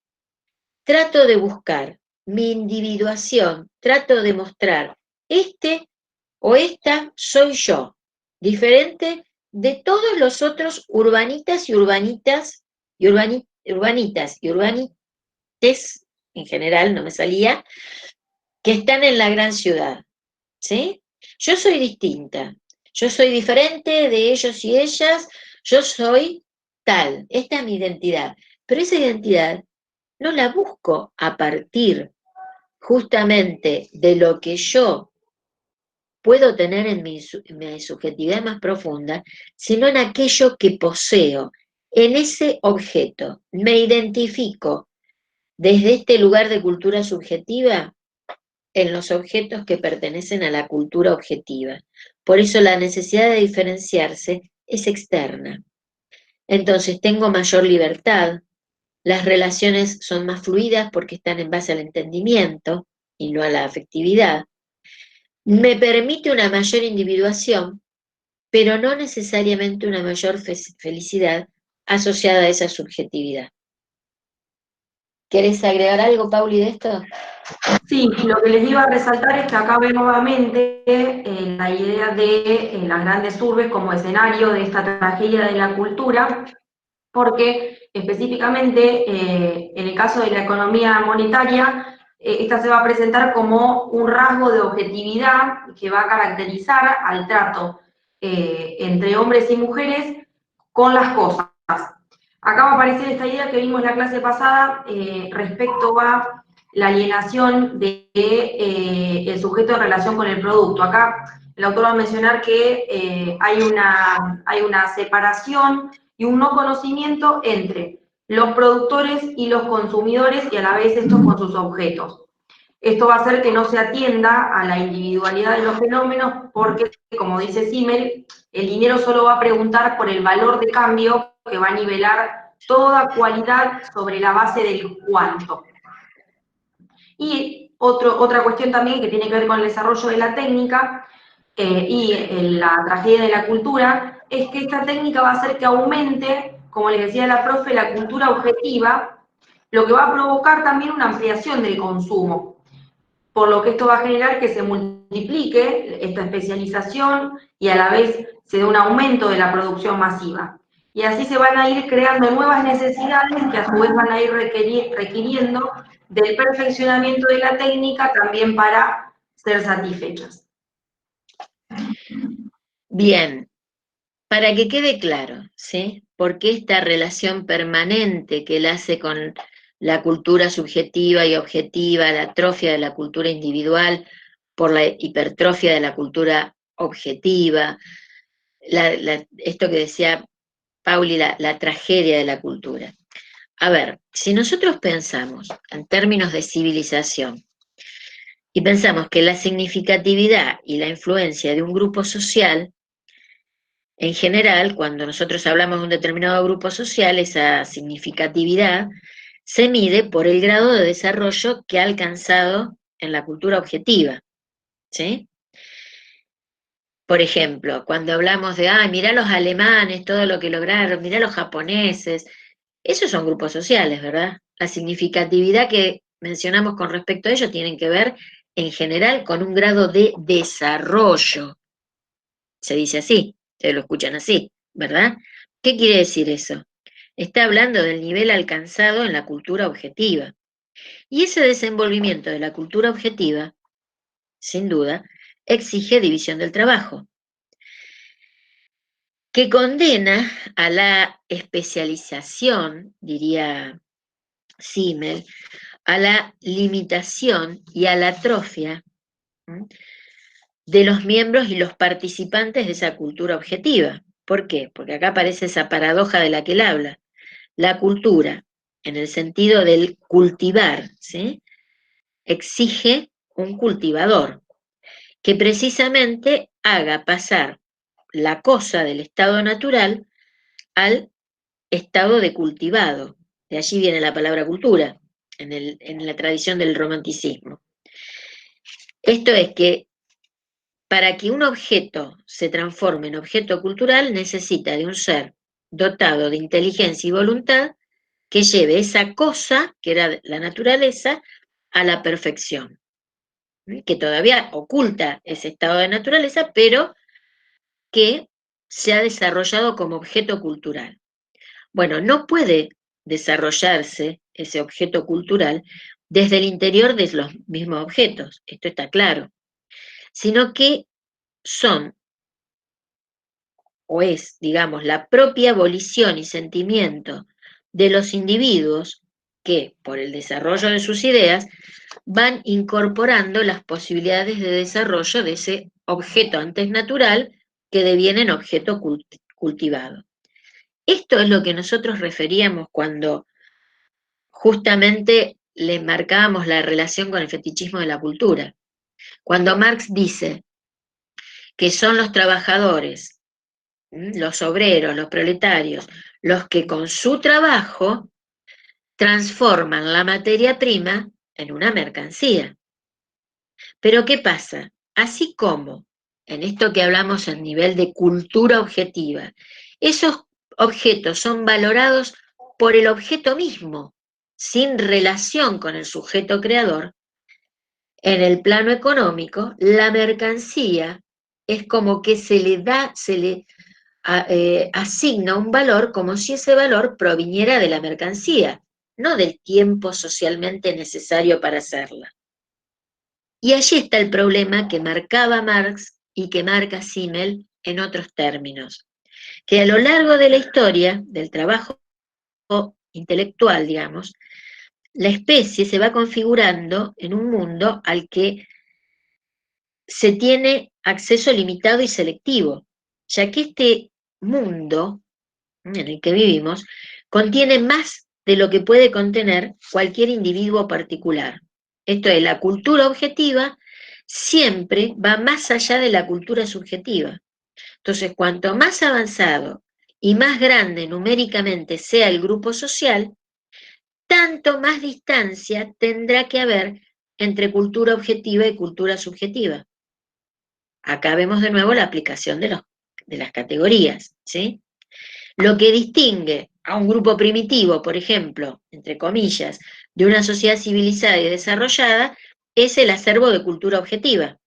trato de buscar mi individuación, trato de mostrar, este o esta soy yo, diferente de todos los otros urbanitas y urbanitas y urbanitas y urbanites, en general no me salía, que están en la gran ciudad, ¿sí? Yo soy distinta, yo soy diferente de ellos y ellas, yo soy tal, esta es mi identidad, pero esa identidad no la busco a partir justamente de lo que yo puedo tener en mi subjetividad más profunda, sino en aquello que poseo, en ese objeto. Me identifico desde este lugar de cultura subjetiva en los objetos que pertenecen a la cultura objetiva. Por eso la necesidad de diferenciarse es externa. Entonces tengo mayor libertad, las relaciones son más fluidas porque están en base al entendimiento y no a la afectividad. Me permite una mayor individuación, pero no necesariamente una mayor felicidad asociada a esa subjetividad. ¿Querés agregar algo, Pauli, de esto? Sí, lo que les iba a resaltar es que acá ve nuevamente la idea de las grandes urbes como escenario de esta tragedia de la cultura, porque específicamente en el caso de la economía monetaria, esta se va a presentar como un rasgo de objetividad que va a caracterizar al trato entre hombres y mujeres con las cosas. Acá va a aparecer esta idea que vimos en la clase pasada respecto a la alienación de el sujeto en relación con el producto. Acá el autor va a mencionar que hay una separación y un no conocimiento entre los productores y los consumidores y a la vez estos con sus objetos. Esto va a hacer que no se atienda a la individualidad de los fenómenos porque, como dice Simmel, el dinero solo va a preguntar por el valor de cambio que va a nivelar toda cualidad sobre la base del cuánto. Y otra cuestión también que tiene que ver con el desarrollo de la técnica y la tragedia de la cultura, es que esta técnica va a hacer que aumente, como les decía la profe, la cultura objetiva, lo que va a provocar también una ampliación del consumo, por lo que esto va a generar que se multiplique esta especialización y a la vez se dé un aumento de la producción masiva. Y así se van a ir creando nuevas necesidades que a su vez van a ir requiriendo del perfeccionamiento de la técnica también para ser satisfechas. Bien, para que quede claro, ¿sí? Porque esta relación permanente que él hace con la cultura subjetiva y objetiva, la atrofia de la cultura individual por la hipertrofia de la cultura objetiva, esto que decía Pauli, la tragedia de la cultura. A ver, si nosotros pensamos en términos de civilización y pensamos que la significatividad y la influencia de un grupo social, en general, cuando nosotros hablamos de un determinado grupo social, esa significatividad se mide por el grado de desarrollo que ha alcanzado en la cultura objetiva, ¿sí? Por ejemplo, cuando hablamos de, ay, mirá los alemanes, todo lo que lograron, mirá los japoneses, esos son grupos sociales, ¿verdad? La significatividad que mencionamos con respecto a ellos tienen que ver, en general, con un grado de desarrollo. Se dice así, se lo escuchan así, ¿verdad? ¿Qué quiere decir eso? Está hablando del nivel alcanzado en la cultura objetiva. Y ese desenvolvimiento de la cultura objetiva, sin duda, exige división del trabajo, que condena a la especialización, diría Simmel, a la limitación y a la atrofia de los miembros y los participantes de esa cultura objetiva. ¿Por qué? Porque acá aparece esa paradoja de la que él habla. La cultura, en el sentido del cultivar, ¿sí? Exige un cultivador que precisamente haga pasar la cosa del estado natural al estado de cultivado. De allí viene la palabra cultura, en la tradición del romanticismo. Esto es que para que un objeto se transforme en objeto cultural necesita de un ser dotado de inteligencia y voluntad que lleve esa cosa, que era la naturaleza, a la perfección, que todavía oculta ese estado de naturaleza, pero que se ha desarrollado como objeto cultural. Bueno, no puede desarrollarse ese objeto cultural desde el interior de los mismos objetos, esto está claro, sino que son, o es, digamos, la propia volición y sentimiento de los individuos que, por el desarrollo de sus ideas, van incorporando las posibilidades de desarrollo de ese objeto antes natural que deviene en objeto cultivado. Esto es lo que nosotros referíamos cuando justamente le marcábamos la relación con el fetichismo de la cultura. Cuando Marx dice que son los trabajadores, los obreros, los proletarios, los que con su trabajo transforman la materia prima en una mercancía. Pero ¿qué pasa? Así como en esto que hablamos a nivel de cultura objetiva, esos objetos son valorados por el objeto mismo, sin relación con el sujeto creador, en el plano económico, la mercancía es como que se le asigna un valor como si ese valor proviniera de la mercancía, no del tiempo socialmente necesario para hacerla. Y allí está el problema que marcaba Marx y que marca Simmel en otros términos, que a lo largo de la historia del trabajo intelectual, digamos, la especie se va configurando en un mundo al que se tiene acceso limitado y selectivo, ya que este mundo en el que vivimos contiene más de lo que puede contener cualquier individuo particular. Esto es, la cultura objetiva siempre va más allá de la cultura subjetiva. Entonces, cuanto más avanzado y más grande numéricamente sea el grupo social, tanto más distancia tendrá que haber entre cultura objetiva y cultura subjetiva. Acá vemos de nuevo la aplicación de las categorías, ¿sí? Lo que distingue a un grupo primitivo, por ejemplo, entre comillas, de una sociedad civilizada y desarrollada, es el acervo de cultura objetiva.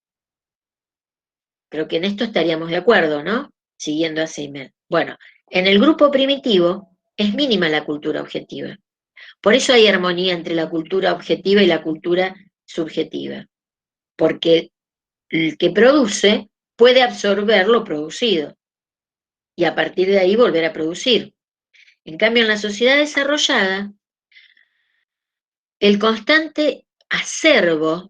Creo que en esto estaríamos de acuerdo, ¿no? Siguiendo a Simmel. Bueno, en el grupo primitivo es mínima la cultura objetiva. Por eso hay armonía entre la cultura objetiva y la cultura subjetiva. Porque el que produce puede absorber lo producido y a partir de ahí volver a producir. En cambio, en la sociedad desarrollada, el constante acervo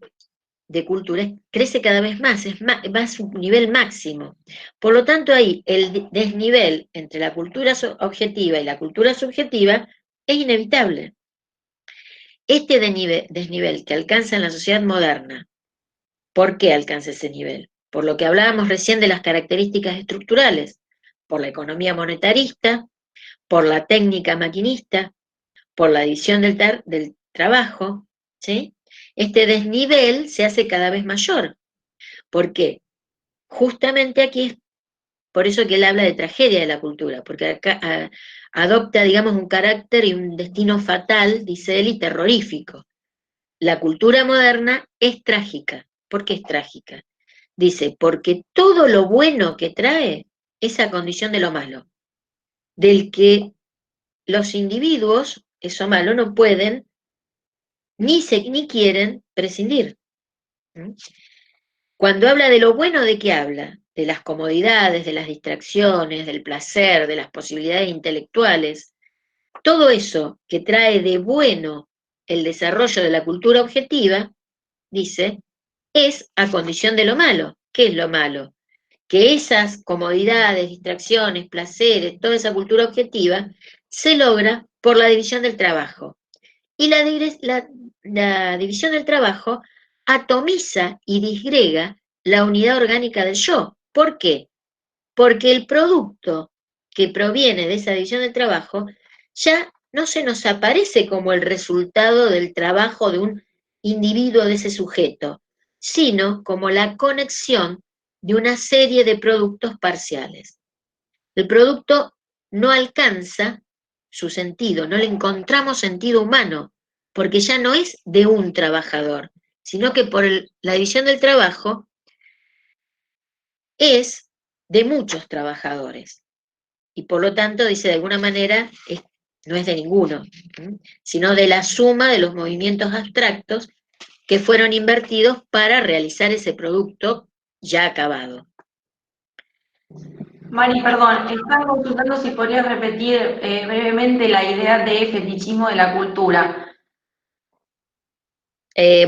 de cultura crece cada vez más, va a su nivel máximo. Por lo tanto, ahí el desnivel entre la cultura objetiva y la cultura subjetiva es inevitable. Este desnivel que alcanza en la sociedad moderna, ¿por qué alcanza ese nivel? Por lo que hablábamos recién de las características estructurales, por la economía monetarista, por la técnica maquinista, por la división del trabajo, ¿sí? Este desnivel se hace cada vez mayor. ¿Por qué? Justamente aquí es por eso que él habla de tragedia de la cultura, porque acá adopta, digamos, un carácter y un destino fatal, dice él, y terrorífico. La cultura moderna es trágica. ¿Por qué es trágica? Dice, porque todo lo bueno que trae es a condición de lo malo, del que los individuos, eso malo, no pueden ni quieren prescindir. ¿Mm? Cuando habla de lo bueno, ¿de qué habla? De las comodidades, de las distracciones, del placer, de las posibilidades intelectuales. Todo eso que trae de bueno el desarrollo de la cultura objetiva, dice, es a condición de lo malo. ¿Qué es lo malo? Que esas comodidades, distracciones, placeres, toda esa cultura objetiva, se logra por la división del trabajo. Y la división del trabajo atomiza y disgrega la unidad orgánica del yo. ¿Por qué? Porque el producto que proviene de esa división del trabajo ya no se nos aparece como el resultado del trabajo de un individuo, de ese sujeto, sino como la conexión de una serie de productos parciales. El producto no alcanza su sentido, no le encontramos sentido humano, porque ya no es de un trabajador, sino que por la división del trabajo es de muchos trabajadores. Y por lo tanto, dice de alguna manera, no es de ninguno, sino de la suma de los movimientos abstractos que fueron invertidos para realizar ese producto ya acabado. Mari, perdón, están consultando si podrías repetir brevemente la idea de fetichismo de la cultura.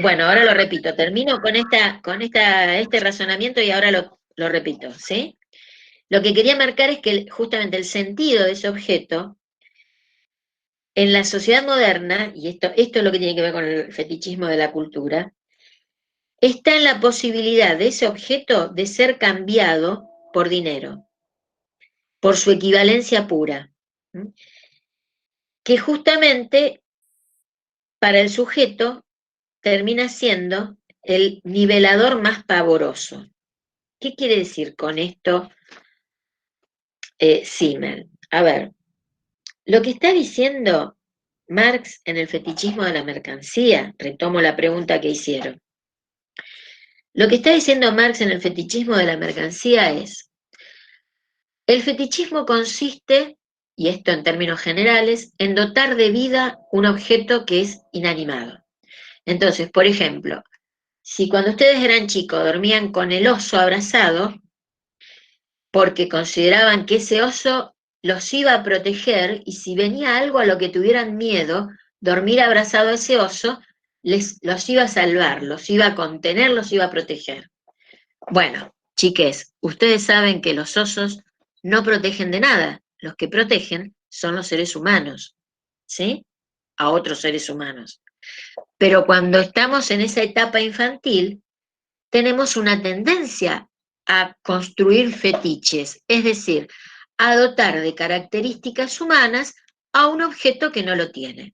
Bueno, ahora lo repito, termino con este razonamiento y ahora lo repito, ¿sí? Lo que quería marcar es que justamente el sentido de ese objeto en la sociedad moderna, y esto es lo que tiene que ver con el fetichismo de la cultura, está en la posibilidad de ese objeto de ser cambiado por dinero, por su equivalencia pura, que justamente para el sujeto termina siendo el nivelador más pavoroso. ¿Qué quiere decir con esto Simmel? A ver, lo que está diciendo Marx en el fetichismo de la mercancía, retomo la pregunta que hicieron, lo que está diciendo Marx en el fetichismo de la mercancía es, el fetichismo consiste, y esto en términos generales, en dotar de vida un objeto que es inanimado. Entonces, por ejemplo, si cuando ustedes eran chicos dormían con el oso abrazado, porque consideraban que ese oso los iba a proteger y si venía algo a lo que tuvieran miedo, dormir abrazado a ese oso los iba a salvar, los iba a contener, los iba a proteger. Bueno, chiques, ustedes saben que los osos no protegen de nada, los que protegen son los seres humanos, ¿sí? A otros seres humanos. Pero cuando estamos en esa etapa infantil, tenemos una tendencia a construir fetiches, es decir, a dotar de características humanas a un objeto que no lo tiene.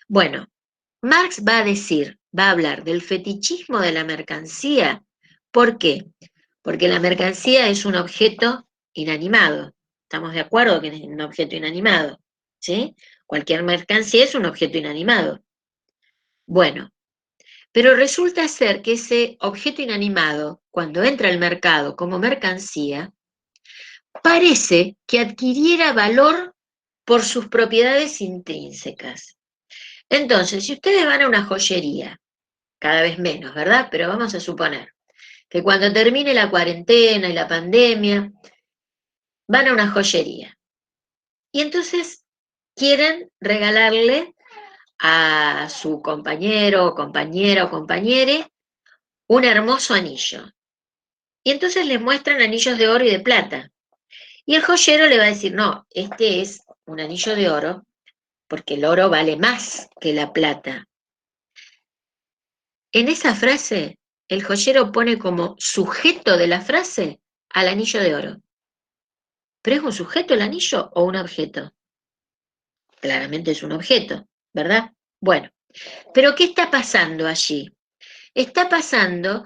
Bueno, Marx va a decir, va a hablar del fetichismo de la mercancía. ¿Por qué? Porque la mercancía es un objeto inanimado. ¿Estamos de acuerdo que es un objeto inanimado? ¿Sí? Cualquier mercancía es un objeto inanimado. Bueno, pero resulta ser que ese objeto inanimado, cuando entra al mercado como mercancía, parece que adquiriera valor por sus propiedades intrínsecas. Entonces, si ustedes van a una joyería, cada vez menos, ¿verdad? Pero vamos a suponer que cuando termine la cuarentena y la pandemia, van a una joyería. Y entonces quieren regalarle a su compañero, compañera o compañere un hermoso anillo. Y entonces les muestran anillos de oro y de plata. Y el joyero le va a decir, no, este es un anillo de oro porque el oro vale más que la plata. En esa frase, el joyero pone como sujeto de la frase al anillo de oro. ¿Pero es un sujeto el anillo o un objeto? claramente es un objeto, ¿verdad? Bueno, pero ¿qué está pasando allí? Está pasando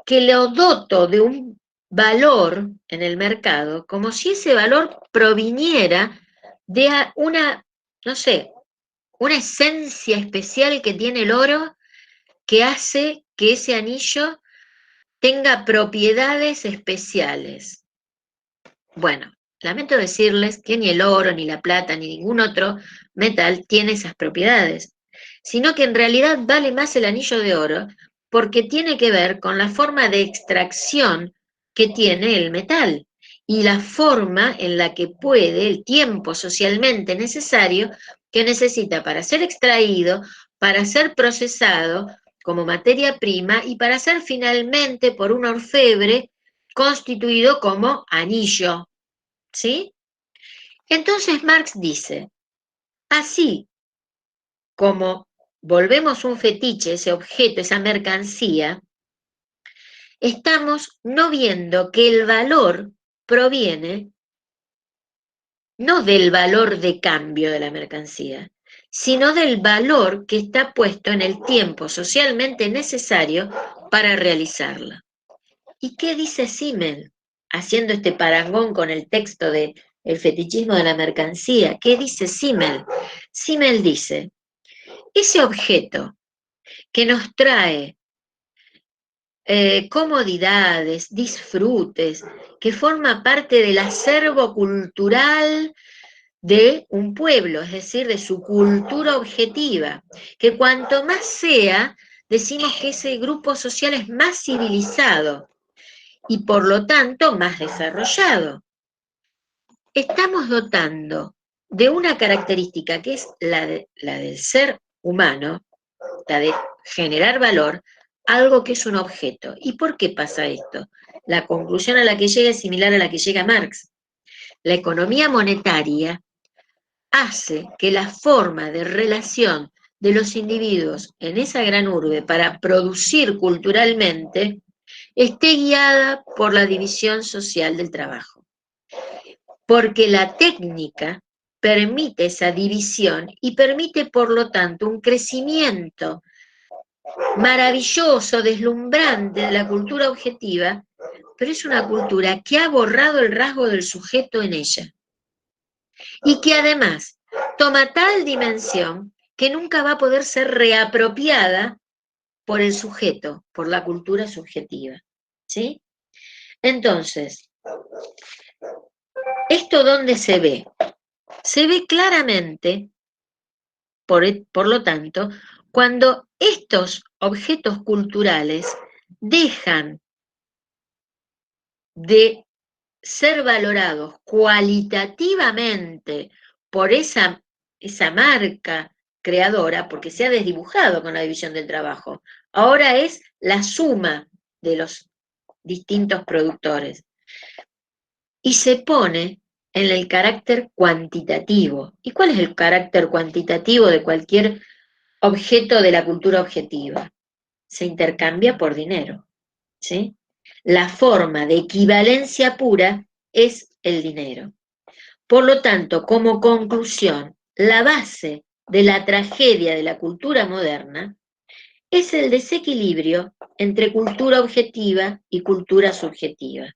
que lo doto de un valor en el mercado, como si ese valor proviniera de una, no sé, una esencia especial que tiene el oro que hace que ese anillo tenga propiedades especiales. Bueno, lamento decirles que ni el oro, ni la plata, ni ningún otro metal tiene esas propiedades, sino que en realidad vale más el anillo de oro porque tiene que ver con la forma de extracción que tiene el metal y la forma en la que puede, el tiempo socialmente necesario que necesita para ser extraído, para ser procesado como materia prima y para ser finalmente por un orfebre constituido como anillo, ¿sí? Entonces Marx dice, así como volvemos un fetiche, ese objeto, esa mercancía, estamos no viendo que el valor proviene no del valor de cambio de la mercancía, sino del valor que está puesto en el tiempo socialmente necesario para realizarla. ¿Y qué dice Simmel? Haciendo este parangón con el texto de El fetichismo de la mercancía. ¿Qué dice Simmel? Simmel dice, ese objeto que nos trae comodidades, disfrutes, que forma parte del acervo cultural de un pueblo, es decir, de su cultura objetiva, que cuanto más sea, decimos que ese grupo social es más civilizado y por lo tanto más desarrollado. Estamos dotando de una característica que es la del ser humano, la de generar valor, algo que es un objeto. ¿Y por qué pasa esto? La conclusión a la que llega es similar a la que llega Marx. La economía monetaria hace que la forma de relación de los individuos en esa gran urbe para producir culturalmente esté guiada por la división social del trabajo. Porque la técnica permite esa división y permite, por lo tanto, un crecimiento maravilloso, deslumbrante de la cultura objetiva, pero es una cultura que ha borrado el rasgo del sujeto en ella y que además toma tal dimensión que nunca va a poder ser reapropiada por el sujeto, por la cultura subjetiva. ¿Sí? Entonces, ¿esto dónde se ve? Se ve claramente, por lo tanto, cuando estos objetos culturales dejan de ser valorados cualitativamente por esa marca creadora, porque se ha desdibujado con la división del trabajo. Ahora es la suma de los distintos productores. Y se pone en el carácter cuantitativo. ¿Y cuál es el carácter cuantitativo de cualquier objeto de la cultura objetiva? Se intercambia por dinero, ¿sí? La forma de equivalencia pura es el dinero. Por lo tanto, como conclusión, la base de la tragedia de la cultura moderna es el desequilibrio entre cultura objetiva y cultura subjetiva.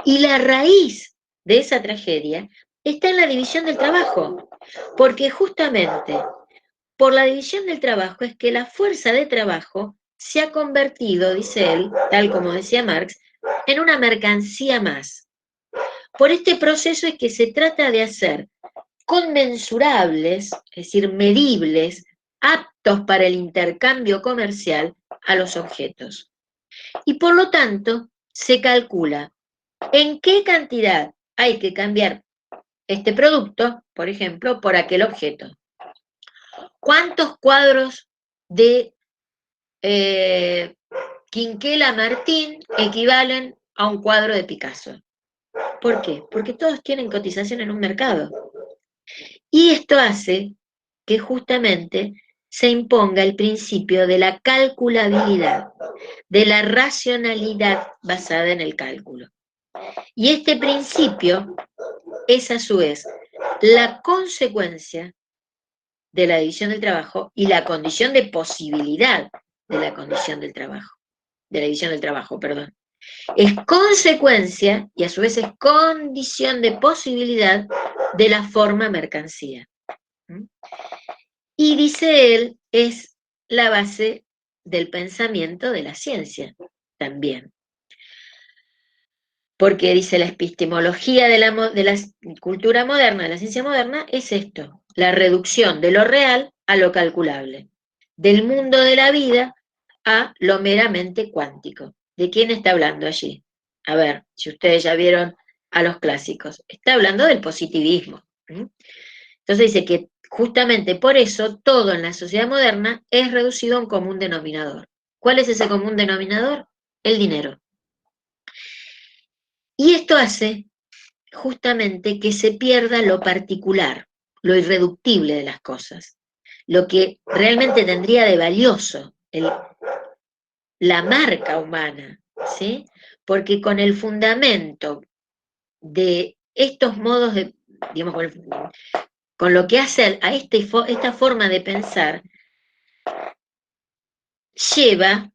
Y la raíz de esa tragedia está en la división del trabajo, porque justamente por la división del trabajo es que la fuerza de trabajo se ha convertido, dice él, tal como decía Marx, en una mercancía más. Por este proceso es que se trata de hacer conmensurables, es decir, medibles, aptos para el intercambio comercial a los objetos. Y por lo tanto, se calcula en qué cantidad hay que cambiar este producto, por ejemplo, por aquel objeto. ¿Cuántos cuadros de Quinquela Martín equivalen a un cuadro de Picasso? ¿Por qué? Porque todos tienen cotización en un mercado. Y esto hace que justamente se imponga el principio de la calculabilidad, de la racionalidad basada en el cálculo. Y este principio es a su vez la consecuencia de la división del trabajo y la condición de posibilidad de la condición del trabajo, de la división del trabajo, perdón. Es consecuencia y a su vez es condición de posibilidad de la forma mercancía. Y dice él, es la base del pensamiento de la ciencia también. Porque dice la epistemología de la cultura moderna, de la ciencia moderna, es esto, la reducción de lo real a lo calculable, del mundo de la vida a lo meramente cuántico. ¿De quién está hablando allí? A ver, si ustedes ya vieron a los clásicos, está hablando del positivismo. Entonces dice que justamente por eso todo en la sociedad moderna es reducido a un común denominador. ¿Cuál es ese común denominador? El dinero. Y esto hace justamente que se pierda lo particular, lo irreductible de las cosas, lo que realmente tendría de valioso la marca humana, ¿sí? Porque con el fundamento de estos modos de, digamos, con lo que hace a esta forma de pensar, lleva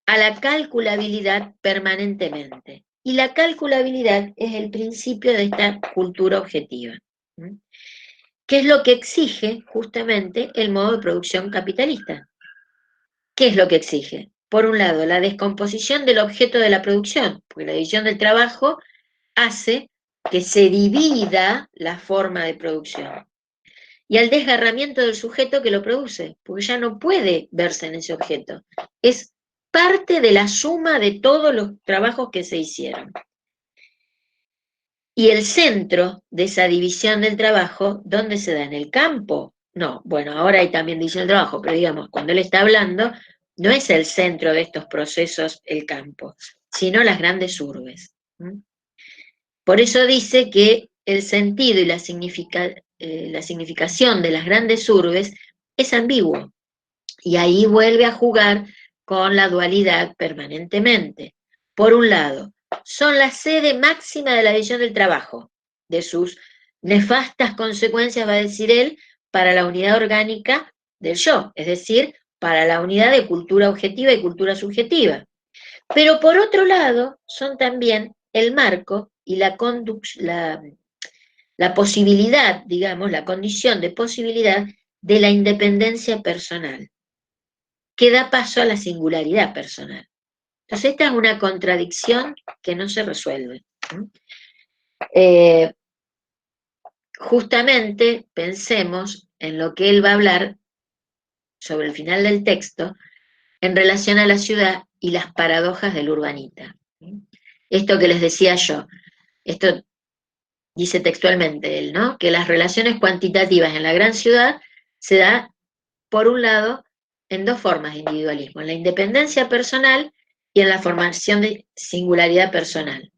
a la calculabilidad permanentemente. Y la calculabilidad es el principio de esta cultura objetiva, que es lo que exige justamente el modo de producción capitalista. ¿Qué es lo que exige? Por un lado, la descomposición del objeto de la producción, porque la división del trabajo hace que se divida la forma de producción. Y al desgarramiento del sujeto que lo produce, porque ya no puede verse en ese objeto. Es parte de la suma de todos los trabajos que se hicieron. Y el centro de esa división del trabajo, ¿dónde se da? ¿En el campo? No, bueno, ahora hay también división del trabajo, pero digamos, cuando él está hablando, no es el centro de estos procesos el campo, sino las grandes urbes. Por eso dice que el sentido y la significación de las grandes urbes es ambiguo, y ahí vuelve a jugar con la dualidad permanentemente. Por un lado, son la sede máxima de la división del trabajo, de sus nefastas consecuencias, va a decir él, para la unidad orgánica del yo, es decir, para la unidad de cultura objetiva y cultura subjetiva. Pero por otro lado, son también el marco y la posibilidad, digamos, la condición de posibilidad de la independencia personal, que da paso a la singularidad personal. Entonces esta es una contradicción que no se resuelve. Justamente pensemos en lo que él va a hablar sobre el final del texto en relación a la ciudad y las paradojas del urbanita. Esto que les decía yo, esto dice textualmente él, ¿no? Que las relaciones cuantitativas en la gran ciudad se da, por un lado, en dos formas de individualismo, en la independencia personal y en la formación de singularidad personal.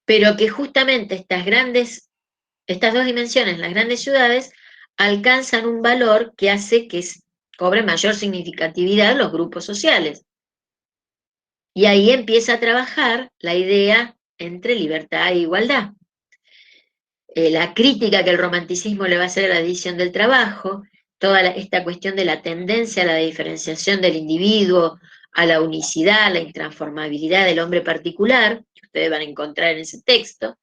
Pero que justamente estas dos dimensiones en las grandes ciudades alcanzan un valor que hace que cobre mayor significatividad los grupos sociales. Y ahí empieza a trabajar la idea entre libertad e igualdad. La crítica que el romanticismo le va a hacer a la división del trabajo, toda esta cuestión de la tendencia a la diferenciación del individuo, a la unicidad, a la intransformabilidad del hombre particular, que ustedes van a encontrar en ese texto,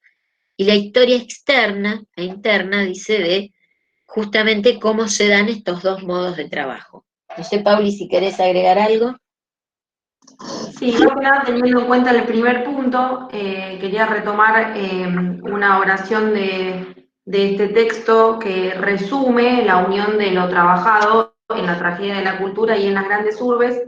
y la historia externa e interna, dice, de justamente cómo se dan estos dos modos de trabajo. No sé, Pauli, si querés agregar algo. Sí, más que nada teniendo en cuenta el primer punto, quería retomar una oración de este texto que resume la unión de lo trabajado en la tragedia de la cultura y en las grandes urbes,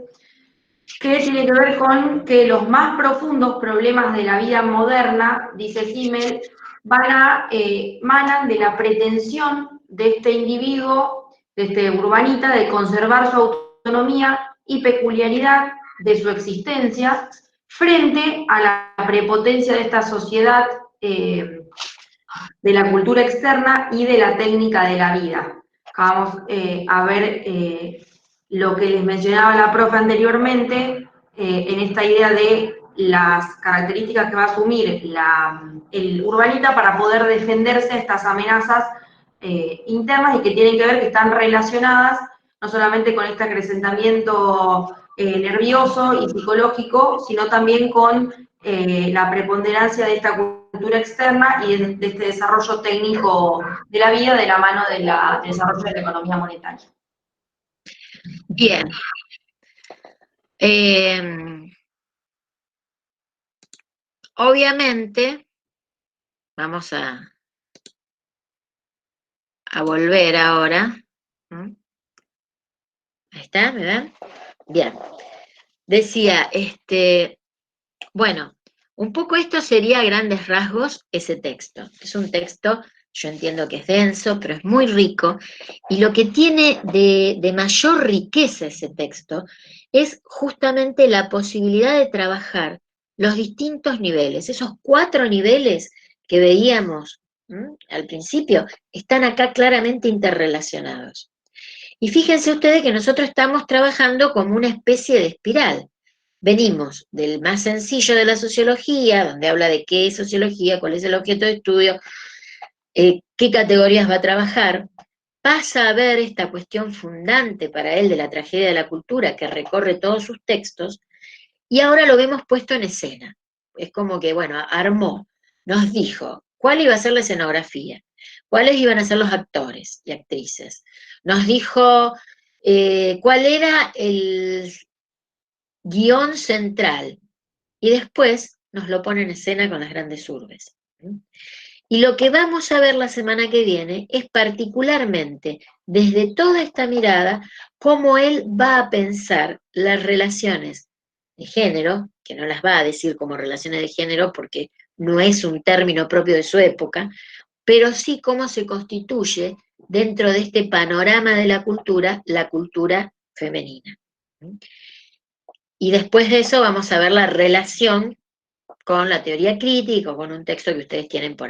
que tiene que ver con que los más profundos problemas de la vida moderna, dice Simmel, manan de la pretensión de este individuo, de este urbanita, de conservar su autonomía y peculiaridad de su existencia frente a la prepotencia de esta sociedad, de la cultura externa y de la técnica de la vida. Vamos a ver lo que les mencionaba la profe anteriormente, en esta idea de las características que va a asumir el urbanita para poder defenderse de estas amenazas internas y que tienen que ver, que están relacionadas no solamente con este acrecentamiento nervioso y psicológico, sino también con la preponderancia de esta cultura externa y de este desarrollo técnico de la vida de la mano del desarrollo de la economía monetaria. Bien. Obviamente, vamos a volver ahora. Ahí está, ¿me ven? Bien. Decía, bueno, un poco esto sería a grandes rasgos ese texto. Es un texto, yo entiendo que es denso, pero es muy rico, y lo que tiene de mayor riqueza ese texto es justamente la posibilidad de trabajar los distintos niveles. Esos 4 niveles que veíamos al principio están acá claramente interrelacionados. Y fíjense ustedes que nosotros estamos trabajando como una especie de espiral. Venimos del más sencillo de la sociología, donde habla de qué es sociología, cuál es el objeto de estudio, qué categorías va a trabajar, pasa a ver esta cuestión fundante para él de la tragedia de la cultura que recorre todos sus textos, y ahora lo vemos puesto en escena. Es como que, bueno, armó, nos dijo cuál iba a ser la escenografía, cuáles iban a ser los actores y actrices, nos dijo cuál era el guión central, y después nos lo pone en escena con las grandes urbes. Y lo que vamos a ver la semana que viene es particularmente, desde toda esta mirada, cómo él va a pensar las relaciones de género, que no las va a decir como relaciones de género porque no es un término propio de su época, pero sí cómo se constituye dentro de este panorama de la cultura femenina. Y después de eso vamos a ver la relación con la teoría crítica, con un texto que ustedes tienen por ahí.